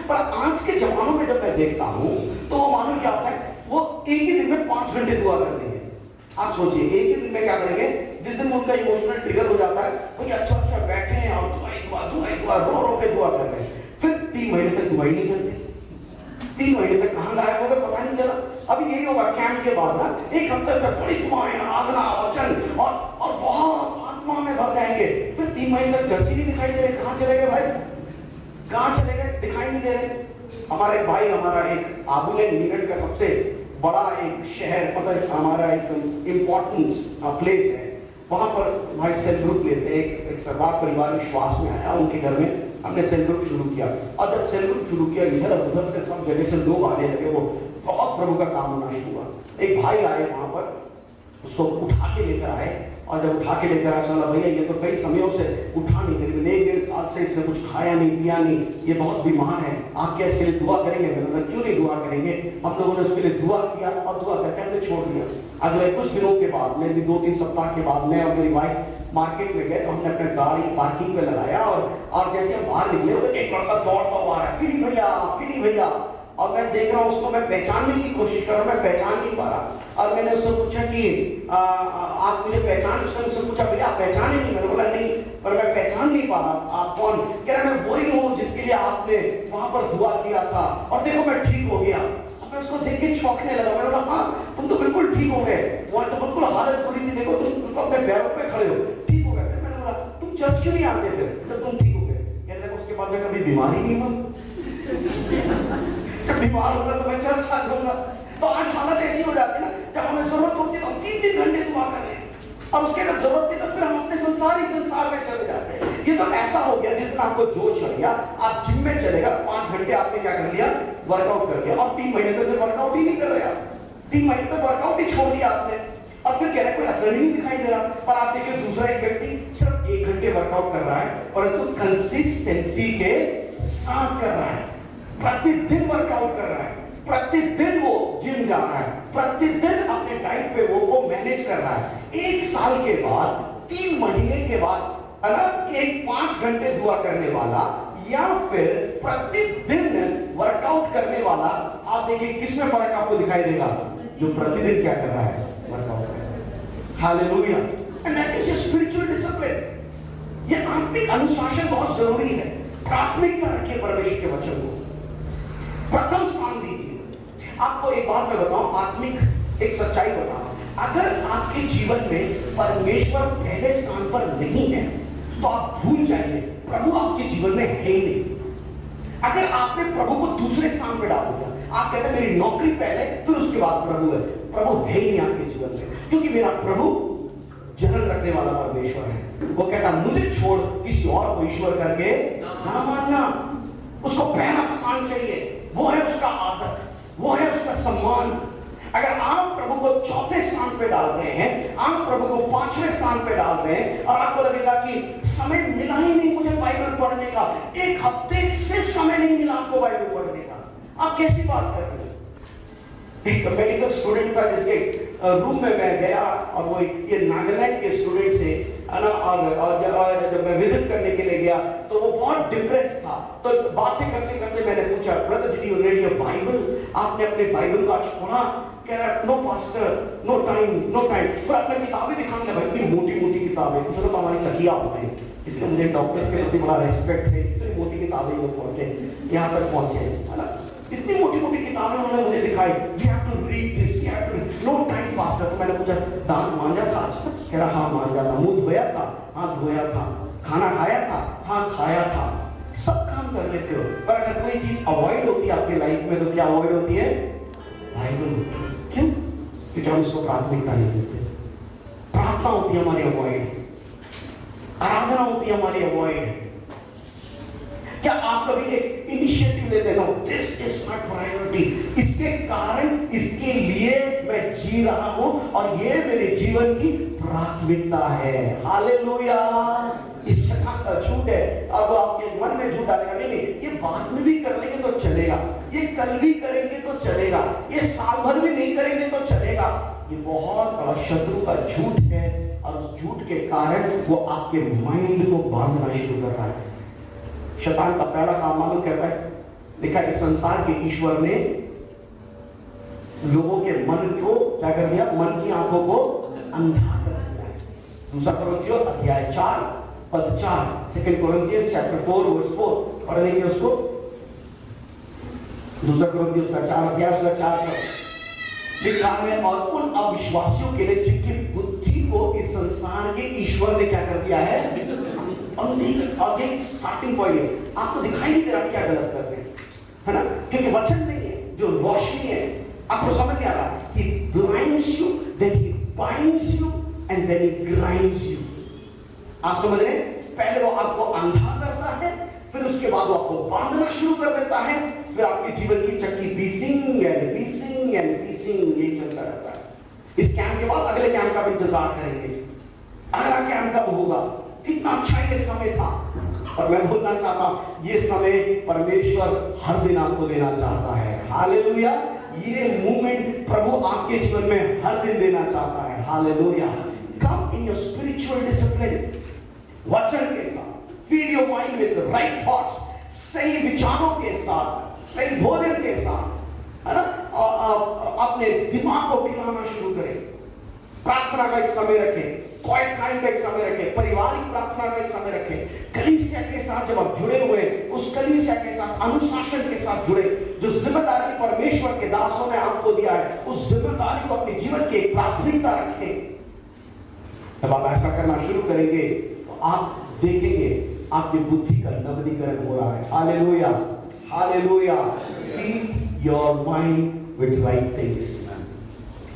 पर आज के जमानों में जब मैं देखता हूं तो वो मालूम क्या होता है, वो एक ही दिन में 5 घंटे दुआ कर देंगे। आप सोचिए एक ही दिन में क्या करेंगे, जिस दिन उनका इमोशनल ट्रिगर हो जाता है, भाई अच्छा बैठे हैं और दुआ रो के दुआ कर रहे हैं, फिर 3 महीने तक दुआ ही नहीं करते। 3 महीने तक कहां गायब हो गए पता नहीं चला। अभी यही होगा कैंप के बाद ना, 1 हफ्ते तक बड़ी दुआएं, आराधना, वचन और बहुत आत्मा में भर जाएंगे, फिर 3 महीने तक चर्च ही नहीं दिखाई दे रहे। कहां चले गए भाई, कहां चले गए, दिखाई नहीं दे रहे। हमारे भाई, हमारा एक आबुले नीलगढ़ का सबसे बड़ा एक शहर, मतलब हमारा एक इम्पोर्टेंस प्लेस है, वहां पर भाई सेल्फ ग्रुप लेते हैं। एक सरदार परिवार विश्वास में आया, उनके घर में हमने सेल्फ ग्रुप शुरू किया, और जब सेल्फ ग्रुप शुरू किया इधर उधर से सब जगह से लोग आने लगे, वो बहुत प्रभु का काम होना शुरू हुआ। एक भाई आए वहां पर, उसको उठा के लेकर आए, और जब उठा के लेकर आया बोला भैया ये तो कई समयों से उठा नहीं, करीबन 1-1.5 साल से इसने कुछ खाया नहीं पिया नहीं, ये बहुत बीमार है, आप क्या इसके लिए दुआ करेंगे। मैंने क्यों नहीं दुआ करेंगे। हम लोगों ने उसके लिए दुआ किया, और दुआ करके हमने छोड़ दिया। अगले कुछ दिनों के बाद, मेरे 2-3 सप्ताह के बाद, मैं और मेरी वाइफ मार्केट में गए, तो हमने अपने गाड़ी पार्किंग पे लगाया, और जैसे हम बाहर निकले तो एक लड़का दौड़ता हुआ है, फिरी भैया। और मैं देख रहा हूँ उसको, मैं पहचानने की कोशिश कर रहा हूँ, मैं पहचान नहीं पा रहा। और मैंने उससे पूछा कि आप मुझे पहचान, उसने मुझसे पूछा भैया आप पहचाने नहीं। मैंने बोला नहीं, पर मैं पहचान नहीं पा रहा, आप कौन। कह रहा मैं वही हूँ जिसके लिए आपने वहां पर दुआ किया था, और देखो मैं ठीक हो गया। मैं उसको देख के चौंकने लगा। मैंने बोला हाँ तुम तो बिल्कुल ठीक हो गए, वहां तो बिल्कुल हालत बुरी थी, देखो तुम अपने पैरों पे खड़े हो, ठीक हो गए। फिर मैंने बोला तुम चर्च क्यों नहीं आते थे, तो तुम ठीक हो गए। कहने लगा उसके बाद मैं कभी बीमार ही नहीं हुआ। जब बीमार होगा तो मैं चर्च आ जाऊंगा। तो आज हालत ऐसी हो जाती है ना, जब हमें जरूरत होती है तो हम 3-3 घंटे दुआ कर रहे हैं, और उसके जब जरूरत नहीं तो फिर हम अपने संसार में चले जाते हैं। ये तो ऐसा हो गया जिस दिन आपको जोश आ गया, आप जिम में चलेगा, 5 घंटे आपने क्या कर लिया, वर्कआउट कर लिया, और 3 महीने तक फिर वर्कआउट ही नहीं कर रहे आप, 3 महीने तक वर्कआउट ही छोड़ दिया आपने, और फिर कह रहे कोई असर ही नहीं दिखाई दे रहा। पर आप देखिए दूसरा एक व्यक्ति सिर्फ 1 घंटे वर्कआउट कर रहा है, परंतु कंसिस्टेंसी के साथ कर रहा है, प्रतिदिन वर्कआउट कर रहा है, प्रतिदिन वो जिम जिम जा रहा है, प्रतिदिन अपने डाइट पे वो मैनेज कर रहा है, 1 साल के बाद, 3 महीने के बाद, है ना, एक 5 घंटे दुआ करने वाला या फिर प्रतिदिन वर्कआउट करने वाला, आप देखिए किसमें फर्क आपको दिखाई देगा? जो प्रतिदिन क्या कर रहा है? वर्कआउट कर रहा है। Hallelujah. And that is spiritual discipline. ये आत्मिक अनुशासन बहुत जरूरी है। प्राथमिकता रखिए परमेश्वर के वचन को, प्रथम स्थान दीजिए। आपको एक बात मैं बताऊं, आत्मिक एक सच्चाई बताऊं, अगर आपके जीवन में परमेश्वर पहले स्थान पर नहीं है तो आप भूल जाइए, प्रभु आपके जीवन में है ही नहीं। अगर आपने प्रभु को दूसरे स्थान पर डाल दिया, आप कहते हैं मेरी नौकरी पहले फिर उसके बाद प्रभु है, प्रभु है ही नहीं आपके जीवन में, क्योंकि मेरा प्रभु जन्म रखने वाला परमेश्वर है। वो कहता मुझे छोड़ किसी और को ईश्वर करके ना मानना। उसको पहला स्थान चाहिए, वो है उसका आदर, वो है उसका सम्मान। अगर आप प्रभु को चौथे स्थान पे डाल रहे हैं, आप प्रभु को 5वें स्थान पे डाल रहे हैं और आपको लगेगा कि समय मिला ही नहीं मुझे बाइबल पढ़ने का, 1 हफ्ते से समय नहीं मिला आपको बाइबल पढ़ने का, आप कैसी बात कर रहे हैं? एक मेडिकल स्टूडेंट था जिसके रूम में मैं गया और वो ये नागालैंड के स्टूडेंट से, है ना, और जब मैं विजिट करने के लिए गया तो वो बहुत डिप्रेस था। तो बातें करते करते मैंने पूछा, brother did you read your Bible? आपने अपने बाइबल को आज पढ़ा? कह रहा नो पास्टर, नो टाइम। फिर अपने किताबें दिखाने लगा, इतनी मोटी किताबें, चलो तो हमारी तकिया होते हैं, इसलिए मुझे डॉक्टर्स के प्रति बड़ा रेस्पेक्ट है, इतनी मोटी किताबें वो पहुंचे, यहाँ तक पहुंचे, है ना, इतनी मोटी किताबें उन्होंने मुझे दिखाई। We have to read this, we have to, no time pastor. तो मैंने पूछा दांत मांजा था आज? कह रहा हाँ मांजा था। मुंह धोया था? हाँ धोया था। खाना खाया था? हाँ खाया था। सब काम कर लेते हो, पर अगर कोई चीज अवॉइड होती है आपके लाइफ में तो क्या अवॉइड होती है? बाइबल होती है। क्यों? क्योंकि हम इसको प्राथमिकता नहीं देते। प्रार्थना होती है हमारी अवॉइड, आराधना होती है हमारी अवॉइड। क्या आप कभी एक इनिशिएटिव लेते हो, दिस इज माय प्रायोरिटी, इसके कारण इसके लिए मैं जी रहा हूं और ये मेरे जीवन की प्राथमिकता है। हालेलुया। ये शैतान का झूठ है। अब आपके मन में झूठ आएगा, नहीं ये बाद में भी कर लेंगे तो चलेगा, ये कल भी करेंगे तो चलेगा, ये साल भर भी नहीं करेंगे तो चलेगा। ये बहुत बड़ा शत्रु का झूठ है और उस झूठ के कारण वो आपके माइंड को बांधना शुरू कर रहा है। शैतान का पहला काम मालूम कहता है, लिखा है संसार के ईश्वर ने लोगों के मन को क्या कर दिया? मन की आंखों को अंधा कर दिया है। दूसरा कोरिन्थियों अध्याय 4 पद 4, 2 कोरिन्थियंस चैप्टर 4 वर्स 4 पढ़ लेंगे उसको। दूसरा कोरिन्थियंस का 4 अध्याय उसका 4 लिखा है, और उन अविश्वासियों के लिए जिनकी बुद्धि को इस संसार के ईश्वर ने क्या कर दिया है? आगे स्टार्टिंग पॉइंट है, आपको दिखाई नहीं दे रहा क्या गलत कर रहे हैं, है ना, क्योंकि वचन नहीं है जो रोशनी है। आपको समझ नहीं आ रहा? He blinds you, then he binds you, and then he grinds you। आप समझ रहे हैं? पहले वो आपको अंधा करता है, फिर उसके बाद वो आपको बांधना शुरू कर देता है, फिर आपके जीवन की चक्की पीसिंग यही चलता रहता है। इस कैंप के बाद अगले कैंप का भी इंतजार करेंगे, अगला कैंप कब होगा? कितना अच्छा ये समय था। और मैं बोलना चाहता हूं, ये समय परमेश्वर हर दिन आपको देना चाहता है। हालेलुया। ये मूवमेंट प्रभु आपके जीवन में हर दिन देना चाहता है। Hallelujah. Come in your spiritual discipline, वचन के साथ, feed your mind with right thoughts, सही विचारों के साथ, सही भोजन के साथ, है ना, अपने दिमाग को खिलाना शुरू करें। प्रार्थना का एक समय रखें, क्वाइट टाइम का एक समय रखें, पारिवारिक प्रार्थना का एक समय रखें, कलीसिया के साथ जब आप जुड़े हुए उस कलीसिया के साथ अनुशासन के साथ जुड़े, जो जिम्मेदारी परमेश्वर के दासों ने आपको दिया है उस जिम्मेदारी को अपने जीवन की एक प्राथमिकता रखें। जब आप ऐसा करना शुरू करेंगे तो आप देखेंगे आपकी बुद्धि का नवीनीकरण हो रहा है। Hallelujah, hallelujah. Feed your mind with right things.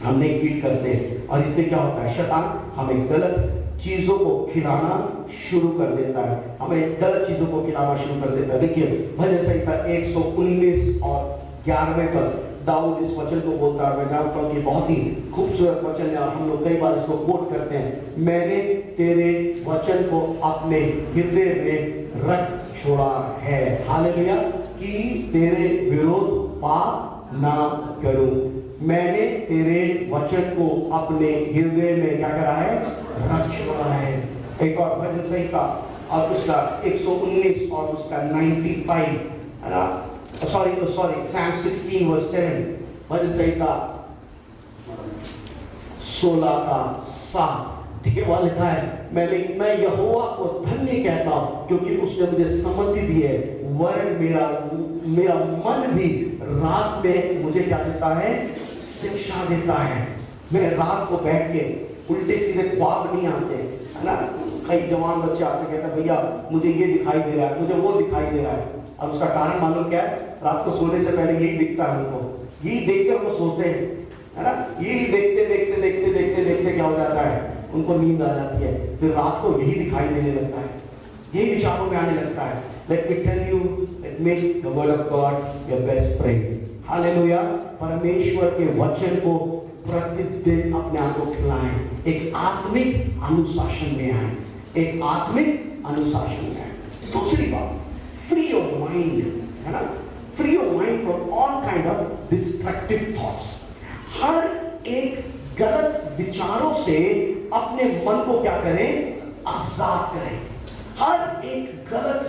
हम नहीं फीड करते और इससे क्या होता है? शैतान हमें गलत चीजों को खिलाना शुरू कर देता है, हमें गलत चीजों को खिलाना शुरू कर देता है। देखिए भजन संहिता 119 और 11वें पद, दाऊद इस वचन को बोलता है। मैं जानता हूं कि बहुत ही खूबसूरत वचन है और हम लोग कई बार इसको कोट करते हैं। मैंने तेरे वचन को अपने हृदय में रख छोड़ा है, हालेलुया, कि तेरे विरोध पाप ना करूं। मैंने तेरे वचन को अपने हृदय में क्या करा है, रख छोड़ा है। एक और भजन संहिता और उसका 119 और उसका 95 है ना, सॉरी Psalm 16 verse 7, भजन संहिता 16 का 7 वह लिखा है, मैं यहोवा को धन्य कहता हूं क्योंकि उसने मुझे सम्मति दी है, वरन मेरा मन भी रात में मुझे क्या देता है, शिक्षा देता है। मैं रात को बैठ के उल्टे सीधे ख्वाब नहीं आते है ना, कई जवान बच्चे आते कहते भैया मुझे ये दिखाई दे रहा है, मुझे वो दिखाई दे रहा है। अब उसका कारण मालूम क्या है, रात को सोने से पहले यही दिखता है उनको, यही देखकर वो सोते हैं है ना, यही देखते देखते देखते देखते देखते क्या हो जाता है, उनको नींद आ जाती है, फिर रात को यही दिखाई देने लगता है, यही विचारों में आने लगता है। Let me tell you, let make the word of God your best friend. Hallelujah. परमेश्वर के वचन को प्रतिदिन अपने आप को खिलाएं, एक आत्मिक अनुशासन में आए, एक आत्मिक अनुशासन में आए। दूसरी बात, फ्री योर माइंड है ना, free your mind from all kind of destructive thoughts. हर एक गलत विचारों से अपने मन को क्या करें, आजाद करें। हर एक गलत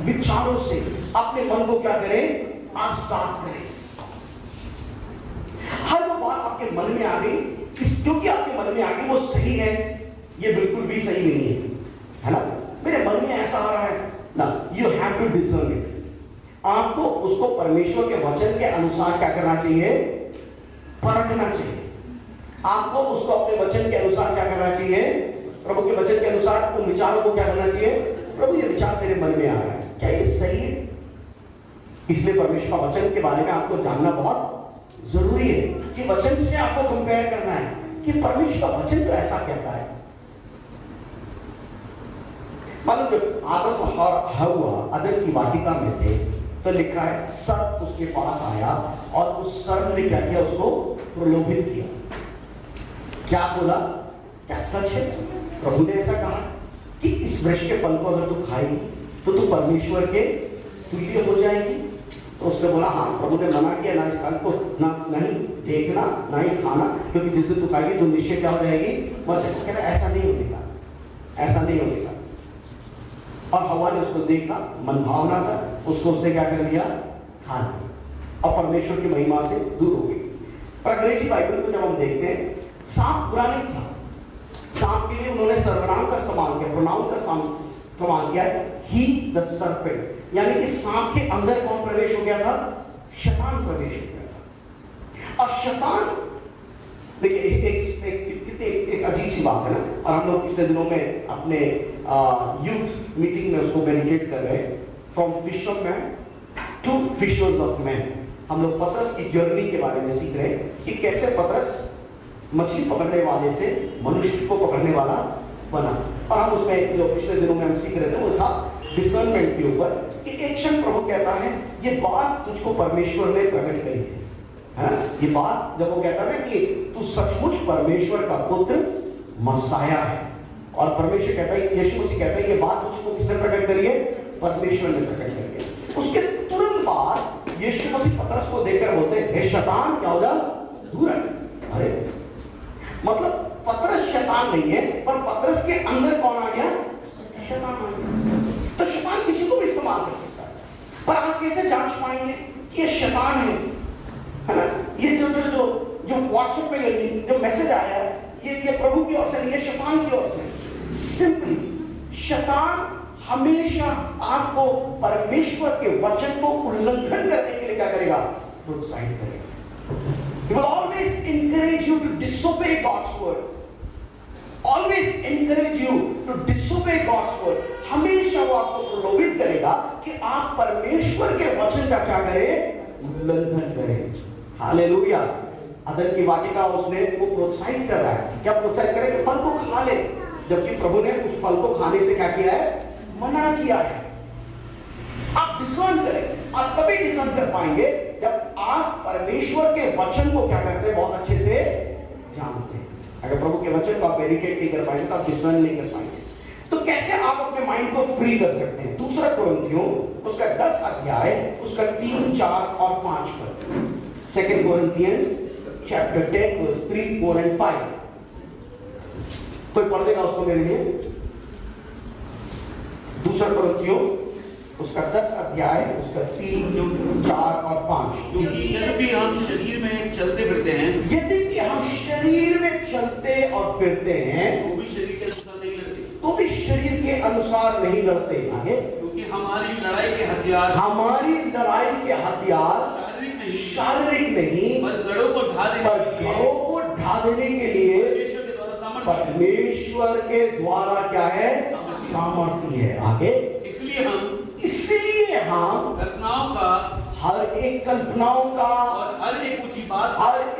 विचारों से अपने मन को क्या करें, आजाद करें। हर वो बात आपके मन में आ गई, क्योंकि आपके मन में आ गई वो सही है, ये बिल्कुल भी सही नहीं है ना, मेरे मन में ऐसा आ रहा है ना, you have to discern it. आपको उसको परमेश्वर के वचन के अनुसार क्या करना चाहिए, परखना चाहिए। आपको उसको अपने वचन के अनुसार क्या करना चाहिए, प्रभु के वचन के अनुसार उन विचारों को क्या करना चाहिए, प्रभु ये विचार तेरे मन में आ रहा है, क्या ये सही है? इसलिए परमेश्वर का वचन के बारे में आपको जानना बहुत जरूरी है कि वचन से आपको कंपेयर करना है कि परमेश्वर का वचन तो ऐसा कहता है। मालूम जब आदम और हव्वा अदन की वाटिका में थे तो लिखा है सर्प उसके पास आया और उस सर्प ने क्या किया, उसको प्रलोभित किया। क्या बोला, क्या सच है? प्रभु ने ऐसा कहा कि इस वृक्ष के फल को अगर तू खाएगी तो तू परमेश्वर के तुल्य हो जाएगी। तो उसने बोला हाँ, प्रभु ने मना किया ना इस फल को ना नहीं देखना ना ही खाना, क्योंकि जिस दिन तू खाएगी तो निश्चय क्या हो जाएगी, मर जाएगी। कहता ऐसा नहीं होगा, ऐसा नहीं होगा। और हवा ने उसको देखा, मन भावना था, उसको उसने क्या कर लिया, खाना, और परमेश्वर की महिमा से दूर हो गई। पर अंग्रेजी बाइबल को जब हम देखते हैं, सांप बुरा नहीं था, सांप के लिए उन्होंने सर्वनाम का इस्तेमाल किया, प्रोनाउन का इस्तेमाल किया, ही द सर्पेंट, यानी कि सांप के अंदर कौन प्रवेश हो गया था, शैतान प्रवेश हो गया था। और शैतान देखिए एक अजीब सी बात है ना, और हम लोग पिछले दिनों में अपने यूथ मीटिंग में उसको मेडिटेट कर रहे हैं, from fisherman to fishers of man. हम लोग पतरस की जर्नी के बारे में सीख रहे हैं कि कैसे पतरस मछली पकड़ने वाले से मनुष्य को पकड़ने वाला बना। और हम उसमें जो पिछले दिनों में हम सीख रहे थे वो था डिसर्नमेंट के ऊपर, कि एक क्षण प्रभु कहता है ये बात तुझको परमेश्वर ने प्रकट करी है ना, ये बात जब वो कहता है कि तू सचमुच परमेश्वर का पुत्र मसाया है, और परमेश्वर कहता है, यीशु मसीह कहता है ये बात तुझको किसने प्रकट करी है, परमेश्वर ने प्रकट करी है। उसके तुरंत बाद यीशु मसीह पतरस को देखकर बोलते हैं हे शैतान क्या हो जा, दूर हट। अरे मतलब पतरस शैतान नहीं है, पर पतरस के अंदर कौन आ गया, शैतान आ गया। तो शैतान किसी को भी इस्तेमाल कर सकता है, पर आप कैसे जांच पाएंगे कि ये शैतान है ना? ये जो जो जो जो व्हाट्सएप पे जो मैसेज आया है ये प्रभु की ओर से नहीं, ये शैतान की ओर से। सिंपली शैतान हमेशा आपको परमेश्वर के वचन को उल्लंघन करने के लिए क्या करेगा, प्रोत्साहित करेगा। He will always encourage you to disobey God's word. Always encourage you to disobey God's word. हमेशा वो आपको प्रलोभित करेगा कि आप परमेश्वर के वचन का क्या करें, उल्लंघन करें। हालेलुया। अदन की वाटिका उसने वो प्रोत्साहित कर रहा है, क्या प्रोत्साहित करे कि फल को खा ले, जबकि प्रभु ने उस फल को खाने से क्या किया है, मना किया है। आप डिसर्न करें, आप कभी डिसर्न कर पाएंगे जब आप परमेश्वर के वचन को क्या करते हैं, बहुत अच्छे से जानते हैं। अगर प्रभु के वचन को आप मेडिटेट नहीं कर पाएंगे तो आप डिसर्न नहीं कर पाएंगे। तो कैसे आप अपने माइंड को फ्री कर सकते हैं? दूसरा कोरिन्थियों उसका 10 अध्याय उसका 3, 4 और 5 पद। Second Corinthians chapter 10 verse 3, 4 and 5. कोई पढ़ देगा उसको मेरे लिए? दूसरा कुरिन्थियों उसका 10 अध्याय उसका 3, 4 और 5। यद्यपि हम शरीर में चलते फिरते हैं, यद्यपि हम शरीर में चलते और फिरते हैं, वो भी शरीर के अनुसार नहीं लड़ते, तो भी शरीर के अनुसार नहीं लड़ते। आगे, क्योंकि हमारी लड़ाई के हथियार शारीरिक नहीं पर गढ़ों को ढा देने के लिए परमेश्वर के द्वारा परमेश्वर के द्वारा क्या है? सामर्थ्य है। आगे, इसलिए हम कल्पनाओं का हर एक कल्पनाओं का और हर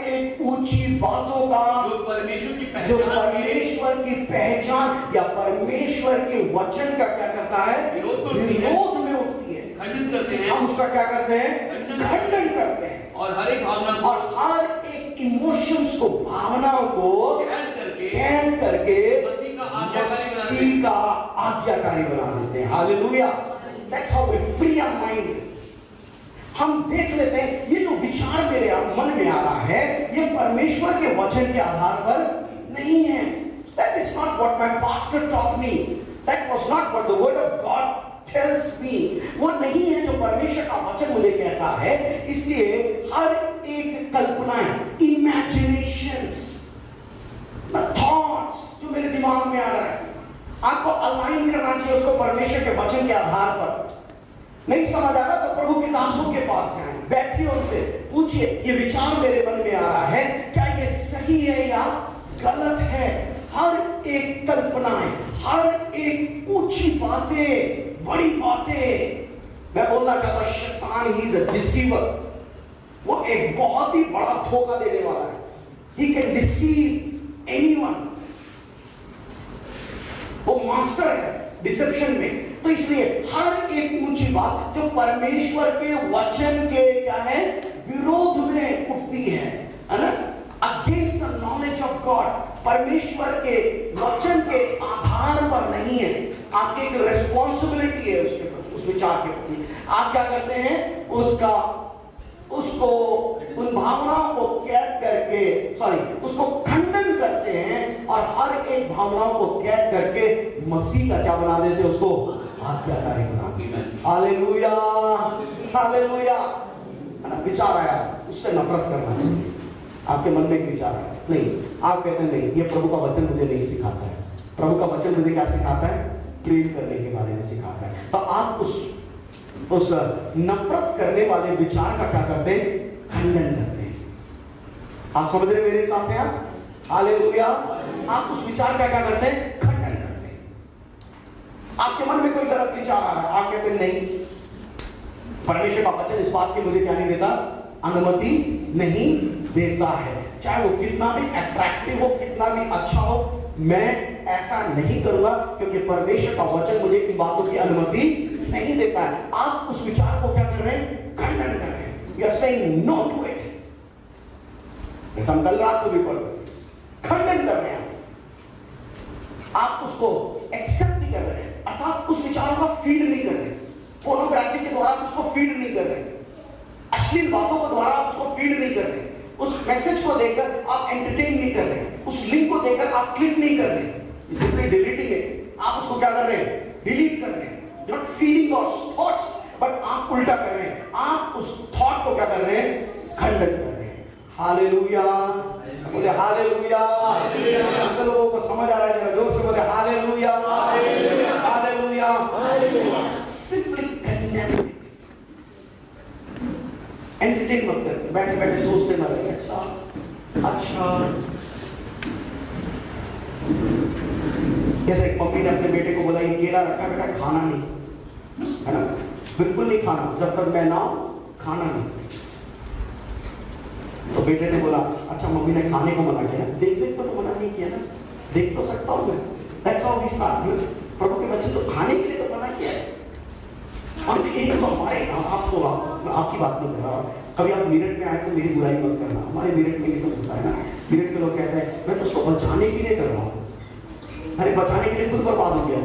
एक ऊंची बातों का जो परमेश्वर की पहचान या परमेश्वर के वचन का क्या करता है? विरोध में उठती है, खंडन करते हैं। हम उसका क्या करते हैं? खंडन करते हैं। और हर एक भावना और हर एक इमोशंस को, भावनाओं को कैद करके मसीह का आज्ञाकारी बना देते हैं। Hallelujah, that's how we free our mind. हम देख लेते हैं ये जो विचार मेरे मन में आ रहा है, ये परमेश्वर के वचन के आधार पर नहीं है। That is not what my pastor taught me. That was not what the word of God tells me. वो नहीं है जो परमेश्वर का वचन मुझे कहता है। इसलिए हर एक कल्पनाएं, imaginations, thoughts जो मेरे दिमाग में आ रहा है, आपको अलाइन करना चाहिए उसको परमेश्वर के वचन के आधार पर। नहीं समझ आ रहा तो प्रभु के दासों के पास जाएं, बैठिए, उनसे पूछिए ये विचार मेरे मन में आ रहा है, क्या ये सही है या गलत है? हर एक कल्पनाएं, हर एक ऊंची बातें, बड़ी बातें, मैं बोलना चाहता हूं शैतान ही इज अ डिसीवर। वो एक बहुत ही बड़ा धोखा देने वाला है। He can deceive anyone. वो मास्टर है डिसेप्शन में। तो इसलिए हर एक ऊंची बात जो परमेश्वर के वचन के क्या है? विरोध में उठती है ना, against the knowledge of God, परमेश्वर के वचन के आधार पर नहीं है। आपकी एक रेस्पॉन्सिबिलिटी है उसके प्रति, उस विचार के प्रति। आप क्या करते हैं? उसको उन भावनाओं को कैद करके, उसको खंडन करते हैं और हर एक भावनाओं को कैद करके मसीह का क्या बना देते हैं? उसको आज्ञाकारी बना देते हैं। Hallelujah, hallelujah. विचार आया, उससे नफरत करना चाहिए। आपके मन में एक विचार है, नहीं, आप कहते हैं नहीं, ये प्रभु का वचन मुझे नहीं सिखाता है। प्रभु का वचन मुझे क्या सिखाता है? प्रेम करने के बारे में सिखाता है। तो आप उस नफरत करने वाले विचार का क्या करते हैं? खंडन करते हैं। आप समझ रहे मेरे साथ हैं आप? हालेलुया। आप उस विचार का क्या करते हैं? खंडन करते हैं। आपके मन में कोई गलत विचार आ रहा है, आप कहते हैं नहीं, परमेश्वर का वचन इस बात की मुझे क्या नहीं देता? अनुमति नहीं देता है। चाहे वो कितना भी अट्रैक्टिव हो, कितना भी अच्छा हो, मैं ऐसा नहीं करूंगा क्योंकि परमेश्वर का वचन मुझे इन बातों की अनुमति नहीं देता है। आप उस विचार को क्या कर रहे हैं? खंडन कर रहे हैं। You are saying no to it. ऐसा हम कल रात को भी पढ़ रहे, खंडन कर रहे हैं। आप उसको एक्सेप्ट नहीं कर रहे, अर्थात उस विचारों का फीड नहीं कर रहे। पोर्नोग्राफी के द्वारा आप उसको फीड नहीं कर रहे, अश्लील बातों के द्वारा आप उसको फीड नहीं कर रहे, उस मैसेज को देखकर आप एंटरटेन नहीं कर रहे, उस लिंक को देखकर आप क्लिक नहीं कर रहे, सिंपली डिलीटिंग इट। आप उसको क्या कर रहे हैं? डिलीट कर रहे हैं। Not feeling your thoughts, but आप उल्टा कर रहे हैं। आप उस थॉट को क्या कर रहे हैं? खंडन कर रहे हैं। हालेलुया, बोले हालेलुया। आप लोगों को समझ आ रहा है? जरा जोर से बोले hallelujah, hallelujah. Simply condemn, entertain मत कर, बैठे बैठे सोचते मत रहे। अच्छा, जैसे एक मम्मी ने अपने बेटे को बोला ये केला रखा, बेटा खाना नहीं, है ना, बिल्कुल नहीं खाना, जब तक मैं ना खाना नहीं। तो बेटे ने बोला अच्छा मम्मी ने खाने को मना किया, देख देख तो मना नहीं किया ना, देख तो सकता हूँ मैं। That's how we start. प्रभु के बच्चे तो खाने के लिए तो मना किया है। हम एक तो हमारे आपको आपकी बात नहीं कर रहा, कभी आप मिनट में आए तो मेरी बुराई मत करना। हमारे मिनट में ये सब होता है ना, मिनट के लोग कहते हैं मैं तो उसको बचाने के लिए कर रहा हूँ। अरे बचाने के लिए खुद बर्बाद हो गया,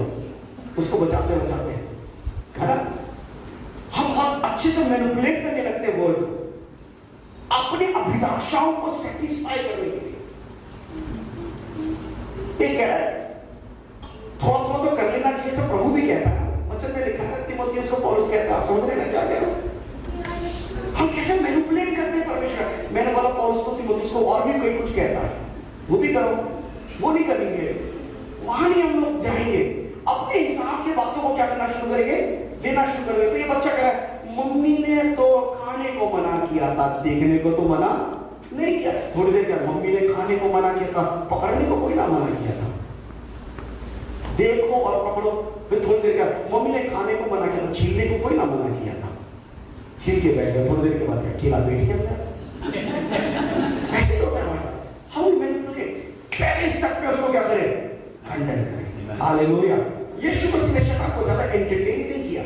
उसको बचाते बचाते है ना। हम बहुत अच्छे से मैनिपुलेट करने लगते वर्ड। आप अपने अभिलाषाओं को सेटिस्फाई करने के लिए। ये कह रहा है थोड़ा थोड़ा तो कर लेना चाहिए, सब प्रभु भी कहता है। वचन में लिखा है तीमुथियुस को पौलुस कहता है, आप समझ रहे हैं क्या कह रहा हूं? हम कैसे मैनिपुलेट करते हैं परमेश्वर। मैंने बोला पौलुस को तीमुथियुस को और भी कोई कुछ कहता है, वो भी करो, वो नहीं करेंगे, वहां नहीं हम लोग जाएंगे, अपने हिसाब के बातों को क्या करना शुरू करेंगे, लेना शुरू कर देंगे। तो ये बच्चा कह रहा है मम्मी ने तो खाने को मना किया था, देखने को तो मना नहीं किया। थोड़ी देर क्या मम्मी ने खाने को मना किया था, पकड़ने को कोई ना मना किया था, देखो और पकड़ो। फिर थोड़ी देर क्या मम्मी ने खाने को मना किया था, छीलने को कोई ना मना किया था, छील के बैठ गए। थोड़ी देर के बाद ठेला बैठ गया। ऐसे होता है हमारे साथ। हाउ मैनिपुलेट, पेरेंट्स तक पे उसको क्या करें, खंडन करें। हालेलुया। यीशु मसीह ने शैतान को ज्यादा एंटरटेन नहीं किया।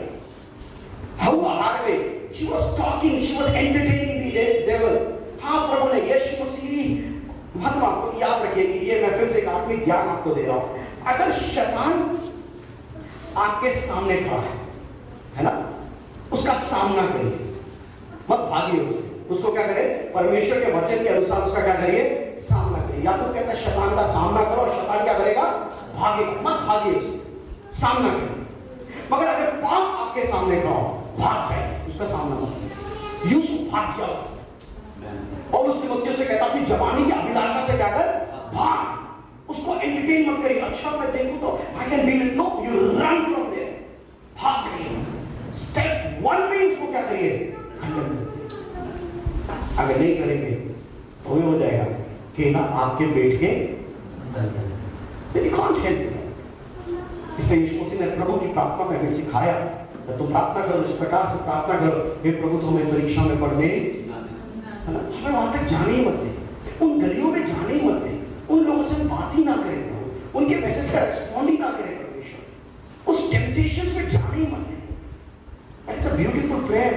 How are way, she was talking, she was entertaining the devil. हाँ प्रभु ने यीशु मसीह महत्व आपको याद रखिए कि ये मैं फिर से एक आत्मिक ज्ञान आपको दे रहा हूं। अगर शैतान आपके सामने खड़ा है ना, उसका सामना करिए, मत भागिए उससे। उसको क्या करे, परमेश्वर के वचन के अनुसार उसका क्या करिए, सामना करिए। या तो कहता है शैतान का सामना करो और शैतान क्या करेगा, भागेगा। मत भागिए उससे, सामना करिए। मगर अगर पाप आपके सामने खड़ा हो, भाग जाए, उसका सामना मत। यूसुफ भाग गया और उसके मध्य से कहता अपनी जवानी की अभिलाषा से क्या कर, भाग, उसको एंटरटेन मत करिए। अच्छा मैं देखूं तो I can deal it, no you run from there, भाग जाइए। स्टेप 1 में उसको क्या करिए, खंडन करिए। अगर नहीं करेंगे तो ये हो जाएगा कि ना आपके पेट के कांट हेल्प। इसलिए यीशु मसीह ने प्रभु की प्रार्थना में हमें सिखाया, तो तुम प्रार्थना करो, इस प्रकार से प्रार्थना करो, हे प्रभु तो हमें परीक्षा में पढ़ने, है ना, हमें वहां तक जाने ही मत दे, उन गलियों में जाने ही मत दे, उन लोगों से बात ही ना करें, उनके मैसेज का रिस्पॉन्ड ही ना करें परमेश्वर, उस टेम्पटेशन में जाने ही मत दे। That's a beautiful prayer.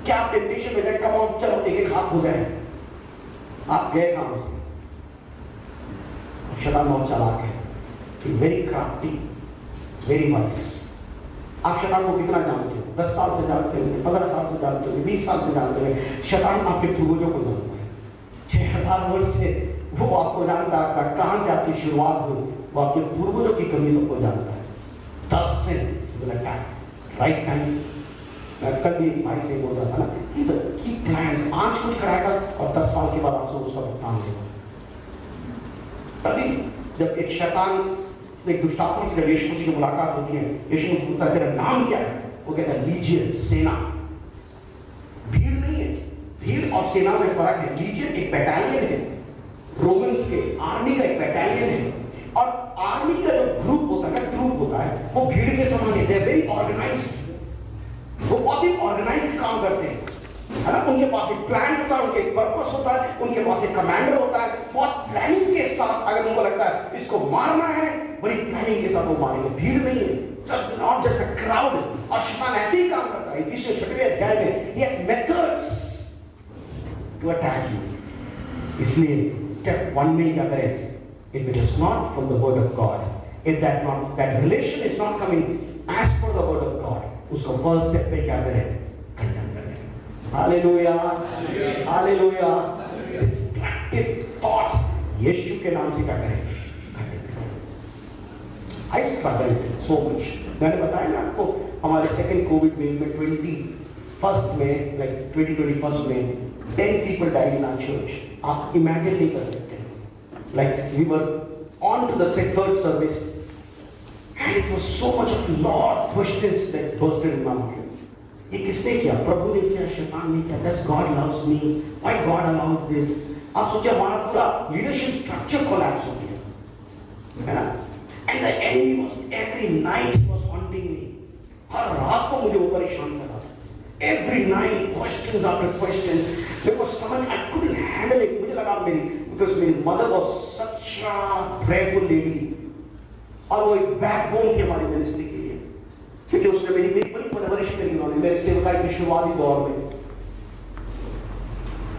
क्या आप टेम्पटेशन में गए, कम ऑन चलो एक एक हाथ हो जाए, आप गए काम से, शैतान बहुत चालाक है, वेरी क्राफ्टी, वेरी वाइज। आप शैतान को कितना जानते हो, 10 साल से जानते हो, 15 साल से जानते हो, 20 साल से जानते हो। शैतान आपके पूर्वजों को जानता है, 6000 वर्ष से वो आपको जानता है, कहां से आपकी शुरुआत हुई, वो आपके पूर्वजों की कमियों को जानता है। 10 से राइट टाइम। मैं कल भी भाई से बोल रहा था ना, की प्लान्स, आज कुछ कराएगा और 10 साल के बाद आपसे उसका भुगतान देगा। तभी जब एक शैतान एक दुष्टात्मा से यीशु मसीह की मुलाकात होती है, यीशु मसीह पूछता है तेरा नाम क्या है, वो कहता है लीजियन, सेना। भीड़ नहीं है, भीड़ और सेना में फर्क है। लीजियन एक बैटालियन है, रोमन्स के आर्मी का एक बैटालियन है, और आर्मी का जो ग्रुप होता है, ट्रूप होता है, वो भीड़ के समान है, वेरी ऑर्गेनाइज्ड, वो बहुत ही ऑर्गेनाइज्ड काम करते हैं, है ना। उनके पास एक प्लान होता है, उनके पर्पस होता है, उनके पास एक कमांडर होता है, बहुत प्लानिंग के साथ। अगर उनको लगता है इसको मारना है, बड़ी प्लानिंग के साथ वो मारेंगे। भीड़ नहीं है, just not just a crowd. और शैतान ऐसे ही काम करता है। इफिसियों 6वें अध्याय में ये मेथड्स टू अटैक यू। इसलिए स्टेप 1 में क्या करें, if it is not from the word of God, if that relation is not coming as per the word of God, उसको फर्स्ट स्टेप पे क्या करें, खंडन करें। Hallelujah, hallelujah. डिस्ट्रैक्टिव थॉट्स यीशु के नाम से क्या करें, खंडन करें। I struggled so much। मैंने बताया ना आपको, हमारे सेकंड कोविड वेव में 21st में, like 2021 में 10 people died in our church। आप इमेजिन नहीं कर सकते। Like we were on to the third service, and it was so much of lot of questions that bursted in my mind. ये किसने किया, प्रभु ने किया, शैतान ने किया, does God loves me, why God allows this। आप सोचिए हमारा पूरा लीडरशिप स्ट्रक्चर कोलैप्स हो गया, है ना। And the enemy was every night was haunting me। हर रात को मुझे वो परेशान कर रहा था। Every night questions after questions। There was someone I couldn't handle it। मुझे लगा because मेरी mother was such a prayerful lady, और वो एक बैकबोन के हमारे मिनिस्ट्री के लिए, क्योंकि उसने मेरी बड़ी परवरिश करी उन्होंने मेरे सेवकाई के शुरुआती दौर में।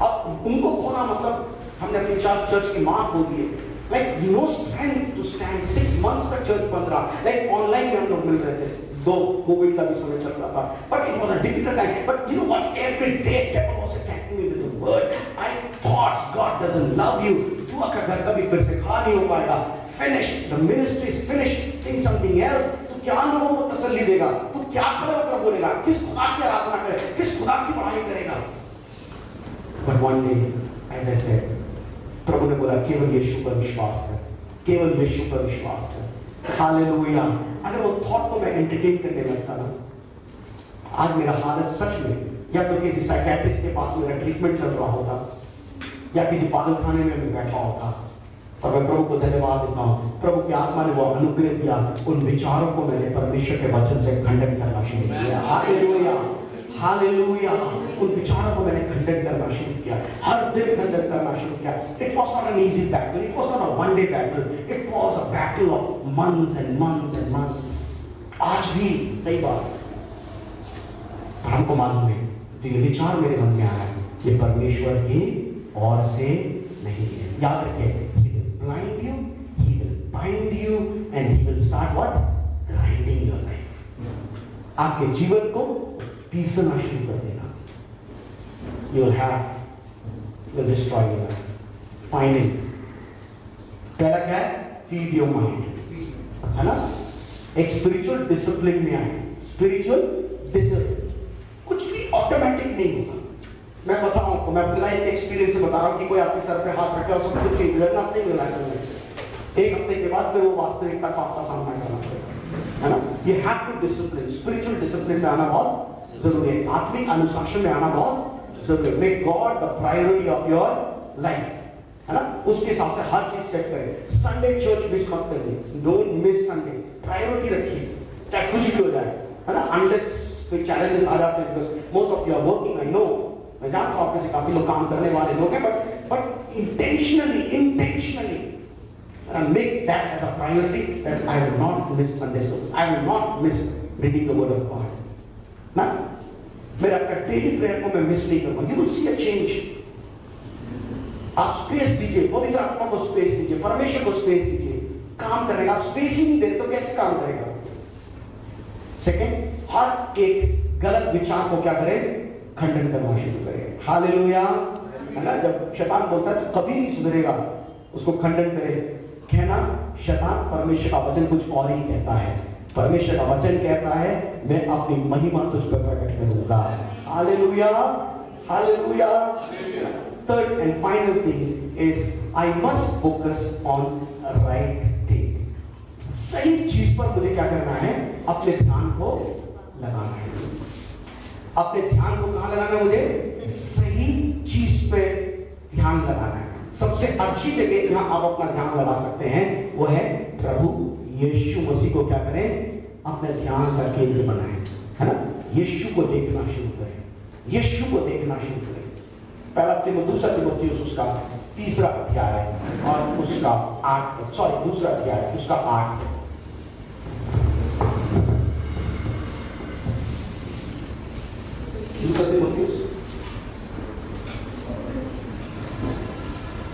अब उनको खोना मतलब हमने अपनी चर्च की मां खो दी है। Like no strength to stand 6 months तक चर्च बंद रहा। Like ऑनलाइन में हम लोग मिल रहे थे, 2 कोविड का भी समय चल रहा था, but it was a difficult time। But you know what, every day devil was attacking me with the word घर कभी फिर से खड़ा नहीं हो पाएगा। Finish, the ministry is finish, think something else. तो क्या लोगों को तसल्ली देगा? तो क्या खड़े होकर बोलेगा? किस खुदा की आराधना करे, किस खुदा की बड़ाई करेगा? But one day as I said, प्रभु ने बोला केवल यीशु पर विश्वास कर, केवल यीशु पर विश्वास कर। हालेलुया। अगर वो थॉट को मैं एंटरटेन करने लगता ना, आज मेरा हालत सच में या तो किसी साइकियाट्रिस्ट के पास मेरा ट्रीटमेंट चल रहा होता या किसी पागल खाने में मैं बैठा होता। और मैं प्रभु को धन्यवाद देता हूँ, प्रभु की आत्मा ने वो अनुग्रह दिया, उन विचारों को मैंने परमेश्वर के वचन से खंडन करना शुरू किया। Hallelujah, hallelujah. उन विचारों को मैंने खंडन करना शुरू किया, हर दिन खंडन करना शुरू किया। It was not an easy battle, it was not a one day battle, it was a battle of months and months and months. आज भी कई बार हमको मालूम है जो ये विचार मेरे मन में आया है, ये परमेश्वर की ओर से नहीं है। याद रखिए, he will blind you, he will bind you and he will start what? Grinding your life. आपके जीवन को पीसना शुरू कर देगा। You will destroy your life. Finally, पहला क्या है? Feed your mind, है ना? एक स्पिरिचुअल डिसिप्लिन में आए। स्पिरिचुअल डिसिप्लिन कुछ भी ऑटोमेटिक नहीं होगा। मैं बताऊं आपको, मैं अपनी लाइफ एक्सपीरियंस से बता रहा हूं कि कोई आपके सर पे हाथ रखे और सब कुछ चेंज करना नहीं मिला है। एक हफ्ते के बाद फिर वो वास्तविकता का आपका सामना करना पड़ेगा, है ना? ये have to discipline, spiritual discipline में आना बहुत जरूरी है, आत्मिक अनुशासन में आना बहुत जरूरी है। Make God the priority of your life, है ना? उसके हिसाब से हर चीज सेट करें। संडे चर्च मिस मत करिए, डोंट मिस संडे, प्रायोरिटी रखिए, चाहे कुछ भी हो जाए, है ना? अनलेस कोई चैलेंजेस आ जाते हैं, because most of you are working, I know, मैं जानता हूं आप में से काफी लोग काम करने वाले लोग हैं, but intentionally make that as a priority, that I will not miss Sunday service, I will not miss reading the word of God. ना मेरा डेली प्रेयर को मैं मिस नहीं करूंगा। You will see a change. आप space दीजिए, पवित्र आत्मा को स्पेस दीजिए, परमेश्वर को स्पेस दीजिए काम करने का। आप स्पेस ही नहीं देते तो कैसे काम करेगा? सेकेंड, हर एक गलत विचार को क्या करें? खंडन करना शुरू करें। हालेलुया, है ना? जब शैतान बोलता है तो कभी नहीं सुधरेगा, उसको खंडन करें। कहना शैतान, परमेश्वर का वचन कुछ और ही कहता है। परमेश्वर का वचन कहता है मैं अपनी महिमा तुझ पर प्रकट करूंगा। Hallelujah, hallelujah. Third and final thing is I must focus on right thing. सही चीज पर मुझे क्या करना है? अपने ध्यान को लगाना है। अपने ध्यान को कहां लगाना है? मुझे सही चीज पे ध्यान लगाना है। सबसे अच्छी जगह जहां आप अपना ध्यान लगा सकते हैं वो है प्रभु यीशु मसीह को क्या करें? अपने ध्यान का केंद्र बनाएं, है ना? यीशु को देखना शुरू करें, यीशु को देखना शुरू करें। पहला दूसरा तिमोथियुस उसका 3 अध्याय और उसका 8, दूसरा अध्याय उसका 8। दूसरा तिमोथियुस,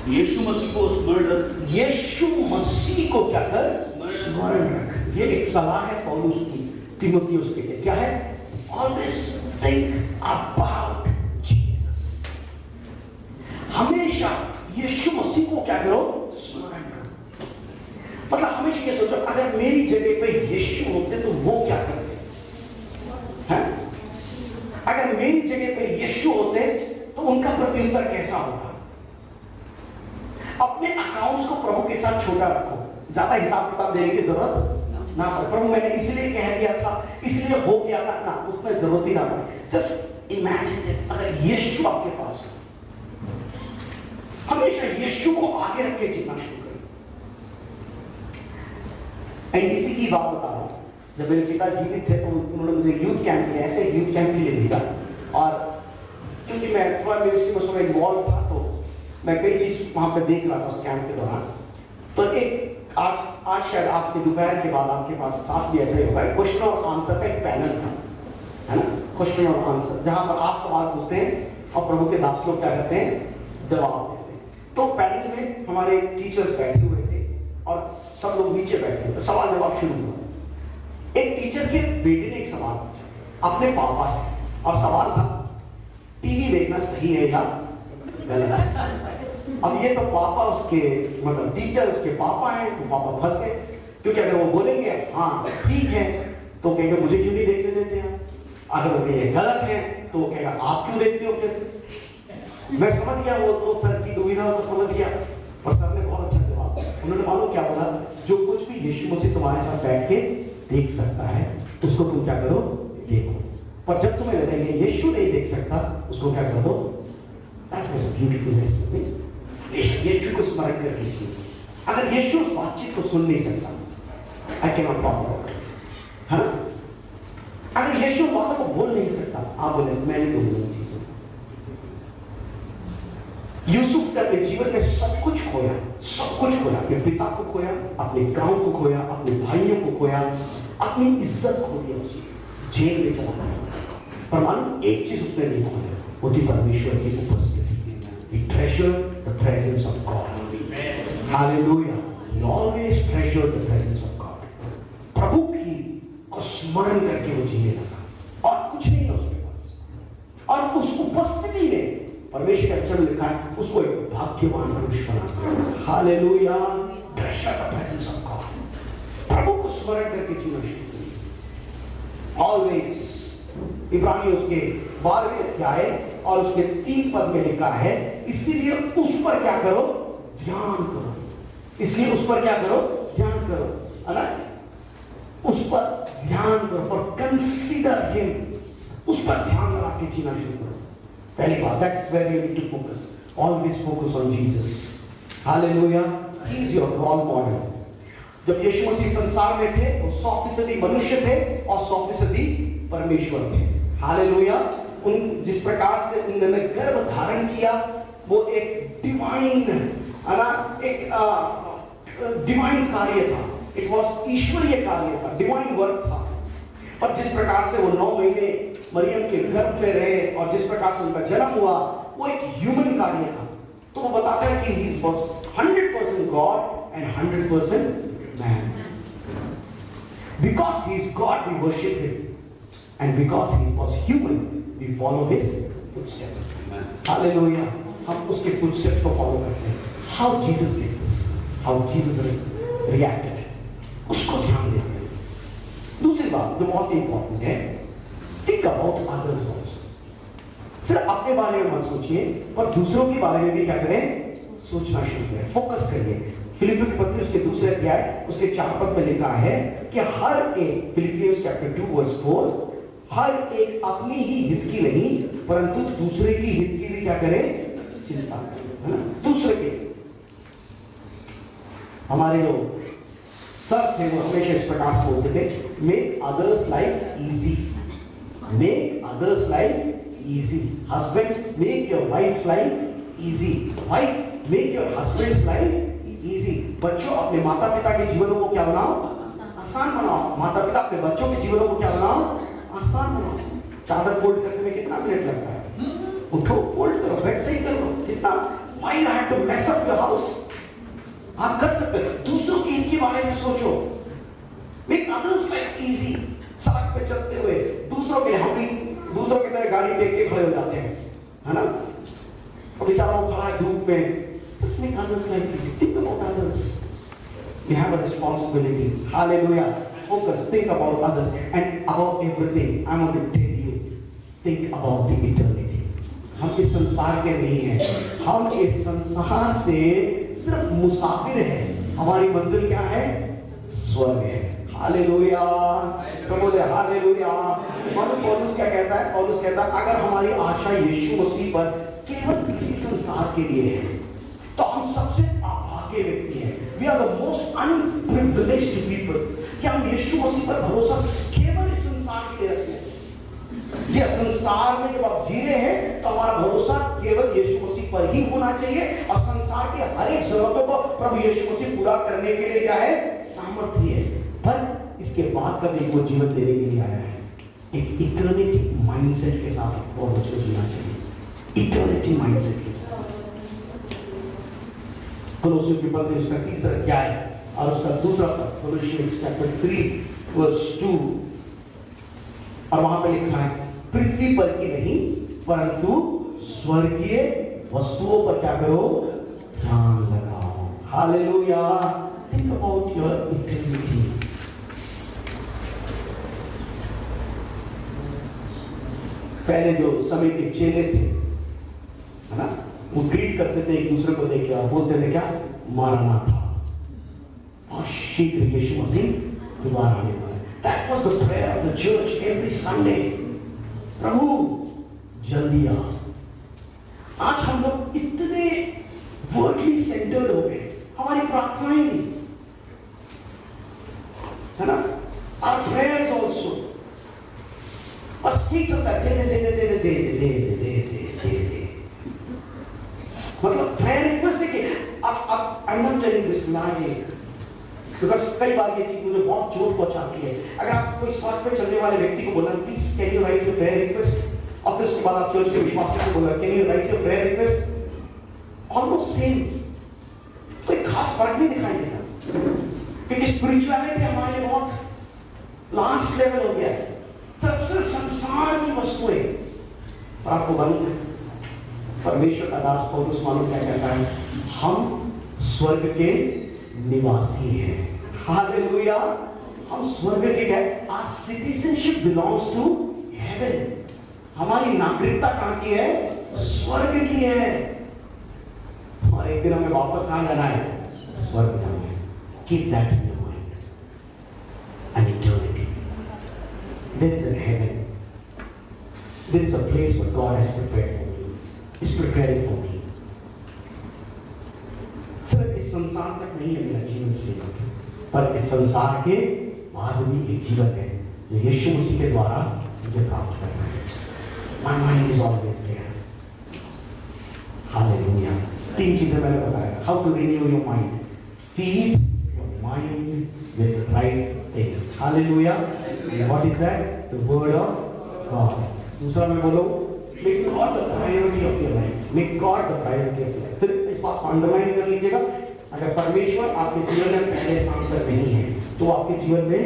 यीशु मसीह को स्मरण रख, यीशु मसीह को क्या कर? स्मरण रख। ये एक सलाह है पौलुस की तिमोथियुस के लिए। क्या है? Always think about Jesus. हमेशा यीशु मसीह को क्या करो? स्मरण करो। मतलब हमेशा ये सोचो अगर मेरी जगह पे यीशु होते तो वो क्या करते हैं? अगर मेरी जगह पे यीशु होते तो उनका प्रत्युत्तर कैसा होता? अपने अकाउंट्स को प्रभु के साथ छोटा रखो, ज्यादा हिसाब किताब देने की जरूरत ना पड़े। प्रभु मैंने इसलिए कह दिया था, इसलिए हो गया था ना, उसमें जरूरत ही ना पड़े। जस्ट इमेजिन अगर यीशु आपके पास हो, हमेशा यीशु को आगे रख के जीना शुरू करें। एनडीसी की बात बता रहा हूं, जब मेरे पिता जीवित थे तो उन्होंने मुझे यूथ कैंप किया, ऐसे यूथ कैंप के लिए भेजा। और क्योंकि मैं थोड़ा मिनिस्ट्री में समय इन्वॉल्व था तो मैं कई चीज वहां पे देख रहा था उस कैंप के दौरान। तो एक आज शायद आपके दोपहर के बाद आपके पास साथ भी ऐसा ही होगा, क्वेश्चन और आंसर का एक पैनल था, है ना? क्वेश्चन और आंसर, जहां पर आप सवाल पूछते हैं और प्रभु के दास लोग क्या करते हैं? जवाब देते हैं। तो पैनल में हमारे टीचर्स बैठे हुए थे और सब लोग नीचे बैठे थे। सवाल जवाब शुरू हुआ। एक टीचर के बेटे ने एक सवाल पूछा अपने पापा से, और सवाल था टीवी देखना सही है या गलत? अब ये तो पापा उसके मतलब टीचर उसके पापा हैं, तो पापा फंस गए, क्योंकि अगर वो बोलेंगे हाँ ठीक है तो कहेगा मुझे क्यों नहीं देखने देते हैं, अगर वो कहेंगे गलत है तो वो कहेगा आप क्यों देखते हो फिर। मैं समझ गया वो तो सर की दुविधा को समझ गया, और सर ने बहुत अच्छा जवाब दिया। उन्होंने मालूम क्या बोला, जो कुछ भी यीशु मसीह तुम्हारे साथ बैठ के देख सकता है उसको तुम क्या करो, देखो। पर जब तुम्हें लगेंगे यीशु नहीं देख सकता, उसको क्या कर दो। That was a beautiful lesson. यीशु को स्मरण कर लीजिए। अगर यीशु उस बातचीत को सुन नहीं सकता, I cannot talk about it, है ना? अगर यीशु बातों को बोल नहीं सकता, आप बोले मैं नहीं बोलूंगा चीजों। यूसुफ ने अपने जीवन में सब कुछ खोया, अपने पिता को खोया, अपने गांव को खोया, अपने भाइयों को खोया, अपनी इज्जत खो दिया, उसे जेल में चला गया। पर मालूम एक चीज उसने नहीं खोया, वो थी परमेश्वर की उपस्थिति। He treasured the presence of God. Hallelujah. He always treasured the presence of God. प्रभु की को स्मरण करके वो जीने लगा, और कुछ नहीं है उसके पास, और उस उपस्थिति ने परमेश्वर का वचन लिखा है उसको एक भाग्यवान पुरुष बना। Hallelujah. Treasure the presence of God. प्रभु को स्मरण करके जीना शुरू करिए। Always। इब्रानी उसके 12वें अध्याय और उसके 3 पद में लिखा है, इसीलिए उस पर क्या करो, ध्यान करो। इसलिए उस पर क्या करो, ध्यान करो, है ना? उस पर ध्यान करो, फॉर कंसीडर हिम, उस पर ध्यान लगा के जीना शुरू करो। पहली बात, that's where you need to focus, always focus on Jesus. Hallelujah. He is your role model. जब यीशु मसीह संसार में थे वो 100% मनुष्य थे और 100% परमेश्वर थे। हालेलुया। उन जिस प्रकार से उन्होंने गर्भ धारण किया वो एक डिवाइन, है ना, एक डिवाइन कार्य था। इट वॉज ईश्वरीय कार्य था, डिवाइन वर्क था। और जिस प्रकार से वो 9 महीने मरियम के गर्भ में रहे और जिस प्रकार से उनका जन्म हुआ वो एक ह्यूमन कार्य था। तो वो बताता है कि he was 100% God and 100% man. Because he is God, we worship him, and because he was human, we follow his footsteps. Hallelujah. हम उसके footsteps को follow करते हैं। How Jesus did this, how Jesus reacted, उसको ध्यान देते हैं। दूसरी बात जो बहुत इंपॉर्टेंट है, think about others also. सिर्फ अपने बारे में मत सोचिए, पर दूसरों के बारे में भी क्या करें, सोचना शुरू करें, फोकस करिए। फिलिपियों की पत्री उसके 2 अध्याय उसके 4 पद में लिखा है कि हर एक, फिलिपियंस चैप्टर 2 वर्स 4, हर एक अपनी ही हित की नहीं परंतु दूसरे की हित की भी क्या करे, चिंता करे, है ना? दूसरे के। हमारे जो सर थे वो हमेशा इस प्रकार से बोलते थे, make others life easy, make others life easy. Husband, make your wife's life easy, wife make your husband's life easy. बच्चों, अपने माता पिता के जीवनों को क्या बनाओ, आसान बनाओ। माता पिता अपने बच्चों के जीवनों को क्या बनाओ, आसान बनाओ। चादर फोल्ड करने में कितना मिनट लगता है, उठो फोल्ड करो, बेड सही करो, कितना, why you have to mess up your house? आप कर सकते हो। दूसरों के हित के बारे में सोचो, make others life easy। सड़क पे चलते हुए दूसरों के, हम भी दूसरों की तरह गाड़ी देख के खड़े हो जाते हैं, है ना? और बेचारा वो खड़ा है धूप में, just make others life easy, think about others। We have a responsibility। Hallelujah। Focus, think about others and about everything। I want to tell you, think about the eternity। हम इस संसार के नहीं हैं, हम इस संसार से सिर्फ मुसाफिर हैं। हमारी मंजिल क्या है, स्वर्ग है। हालेलुया। तो बोले हालेलुया। पौलुस क्या कहता है, पौलुस कहता है अगर हमारी आशा यीशु मसीह पर केवल इसी संसार के लिए है तो हम सबसे अभागे व्यक्ति हैं। We are the most unprivileged people। कि हम यीशु मसीह पर भरोसा केवल इस संसार के लिए रखते हैं। ये संसार में जब आप जी रहे हैं तो हमारा भरोसा केवल यीशु मसीह पर ही होना चाहिए, और संसार के हर एक जरूरतों को प्रभु यीशु मसीह पूरा करने के लिए क्या है, सामर्थ्य है। पर इसके बाद कभी वो जीवन देने के लिए आया है। एक इटर्निटी माइंडसेट के साथ और मुझको जीना चाहिए, इटर्निटी माइंडसेट के साथ। कोलोसियों की पत्री उसका 3 अध्याय और उसका 2 पद, कोलोसियंस चैप्टर 3 वर्स 2, और वहां पे लिखा है पृथ्वी पर की नहीं परंतु स्वर्गीय वस्तुओं पर क्या करो, ध्यान लगाओ। Hallelujah. Think about your eternity. पहले जो समय के चेले थे, है ना, वो ग्रीट करते थे एक दूसरे को देख के और बोलते थे क्या? मारनाथा, और शीघ्र यीशु मसीह दोबारा आने वाला है। That was the prayer of the church every Sunday. प्रभु जल्दी आ। आज हम लोग इतने वर्डली सेंटर्ड हो गए, हमारी प्रार्थनाएं नहीं, है ना, our prayers also, और ठीक चलता है, दे दे दे दे दे दे दे दे दे दे दे, मतलब प्रेयर रिक्वेस्ट है कि अब I am not telling this like because कई बार ये चीज मुझे बहुत चोट पहुंचाती है। अगर आप कोई सड़क पे चलने वाले व्यक्ति को बोलना please can you right your prayer request, और फिर उसके बाद आप चर्च के विश्वासी को बोलना can you right your prayer request, almost same, कोई खास फर्क नहीं दिखाई देता, क्योंकि स्पिरिचुअलिटी हमारे लिए बहुत लास्ट लेवल हो गया है। सबसे संसार की वस्तुएं, और आपको मालूम है परमेश्वर का दास पौलुस मालूम क्या कहता है? हम स्वर्ग के निवासी हैं। हालेलुया। हम स्वर्ग के क्या? Our citizenship belongs to heaven. हमारी नागरिकता कहां की है? स्वर्ग की है। और एक दिन हमें वापस कहां जाना है? स्वर्ग जाना है। Keep that in your mind. An eternity, there is a heaven, there is a place where God has prepared for me, is preparing for me. सिर्फ इस संसार तक नहीं है मेरा जीवन से, पर इस संसार के बाद भी एक जीवन है जो यीशु मसीह के द्वारा मुझे प्राप्त करना है। My mind is always there. Hallelujah. 3 चीजें मैंने बताया। How to renew your mind? Feed your mind with right things. Hallelujah. What is that? The word of God. दूसरा मैं बोलूं, make God the priority of your life. Make God the priority of your life. फिर इस बात को underline कर लीजिएगा। अगर परमेश्वर आपके जीवन में पहले स्थान पर नहीं है तो आपके जीवन में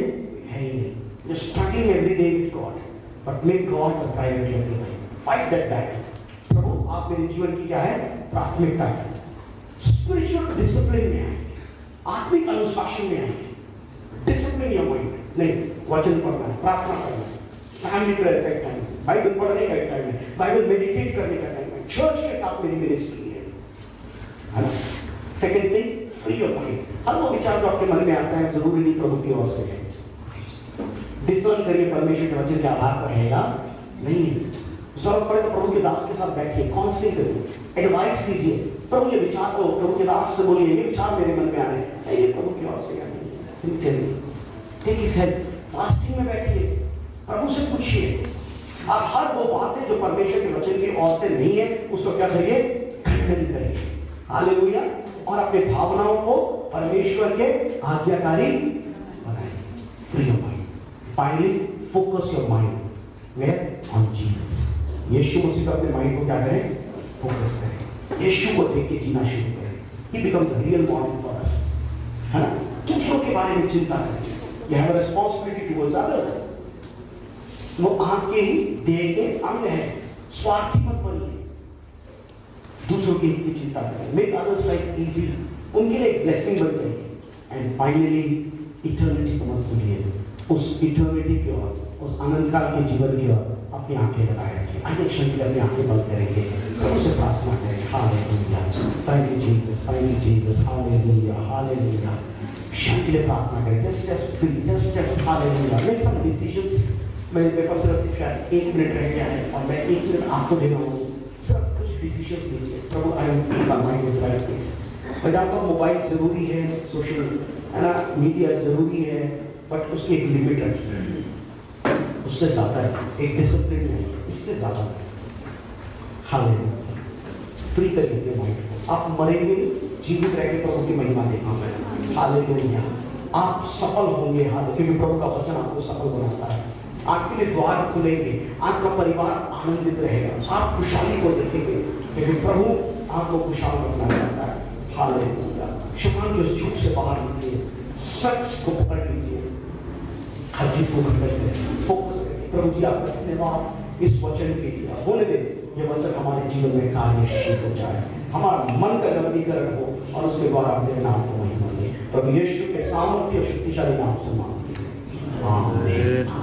है ही नहीं। You're struggling every day with God, but make God the priority of your life. Fight that battle. प्रभु आप मेरे जीवन की क्या है? प्राथमिकता है। Spiritual discipline में आए, आत्मिक अनुशासन में आए। Discipline your mind. नहीं, वचन पढ़ना है, प्रार्थना करना है, फैमिली प्रेयर का टाइम, बाइबल पढ़ने का टाइम है, बाइबल मेडिटेट करने का टाइम है, चर्च के साथ मेरी मिनिस्ट्री है ना। Second thing, free your mind. हर वो विचार जो आपके मन में आता है जरूरी नहीं प्रभु की ओर से है। डिसर्न करिए परमेश्वर के वचन के आधार पर रहेगा नहीं। जरूरत पड़े तो प्रभु के दास के साथ बैठिए, काउंसलिंग करिए, एडवाइस लीजिए। प्रभु ये विचार को प्रभु के दास से बोलिए, ये विचार मेरे मन में आ रहे हैं, ये प्रभु की ओर से या नहीं। Take his help. फास्टिंग में बैठिए, प्रभु से पूछिए, और हर वो बातें जो परमेश्वर के वचन की ओर से नहीं है उसको क्या करिए? खंडन करिए। हालेलुया। और अपने भावनाओं को परमेश्वर के आज्ञाकारी बनाइए। Free your mind. Finally focus your mind where? On Jesus. यीशु मसीह पर अपने माइंड को क्या करें? फोकस करें। यीशु को देख के जीना शुरू करें। He become the real model for us, है ना। दूसरों के बारे में चिंता करें। You have a responsibility towards others. वो आपके ही देह के अंग है। स्वार्थी मत बनिए, दूसरों की हित की चिंता करें। मेक अदर्स लाइफ इजी, उनके लिए एक ब्लेसिंग बन जाइए। एंड फाइनली इटर्निटी को मत भूलिए। उस इटर्निटी की ओर, उस अनंत काल के जीवन की ओर अपनी आंखें लगाए रखिए। आइए क्षण के लिए अपनी आंखें बंद करेंगे, प्रभु से प्रार्थना करें। Hallelujah, thank you Jesus, thank you Jesus, hallelujah, hallelujah. क्षण के लिए प्रार्थना करें। Just hallelujah. Make some decisions. मेरे पेपर सिर्फ शायद 1 मिनट रह गया है और मैं 1 मिनट आपको दे रहा हूँ। सिर्फ कुछ डिसीजंस लीजिए। प्रभु I am feel my mind with right things. मैं जानता हूँ मोबाइल जरूरी है, सोशल है ना, मीडिया जरूरी है, बट उसकी एक लिमिट रखिए। उससे ज्यादा है, एक डिसिप्लिन है, इससे ज्यादा है। हालेलुया। फ्री करिए माइंड को। आप मरेंगे, जीवित रहेंगे, प्रभु की महिमा देखेंगे। हालेलुया। आप सफल होंगे। हालेलुया, क्योंकि प्रभु का वचन आपको सफल बनाता है। आपके लिए द्वार खुलेंगे, आपका परिवार आनंदित रहेगा, आप खुशहाली को देखेंगे, क्योंकि प्रभु आपको खुशहाल रखना चाहता है। हालेलुया। शैतान के उस झूठ से बाहर निकलिए, सच को पकड़ लीजिए, हर चीज को पकड़ कर फोकस करिए। प्रभु जी आपका धन्यवाद इस वचन के लिए। होने दे ये वचन हमारे जीवन में कार्यशील हो जाए। हमारा मन का नवीनीकरण हो और उसके द्वारा अपने नाम को महिमा दे। प्रभु यीशु के सामर्थ्य और शक्तिशाली नाम से मांगते हैं। आमीन।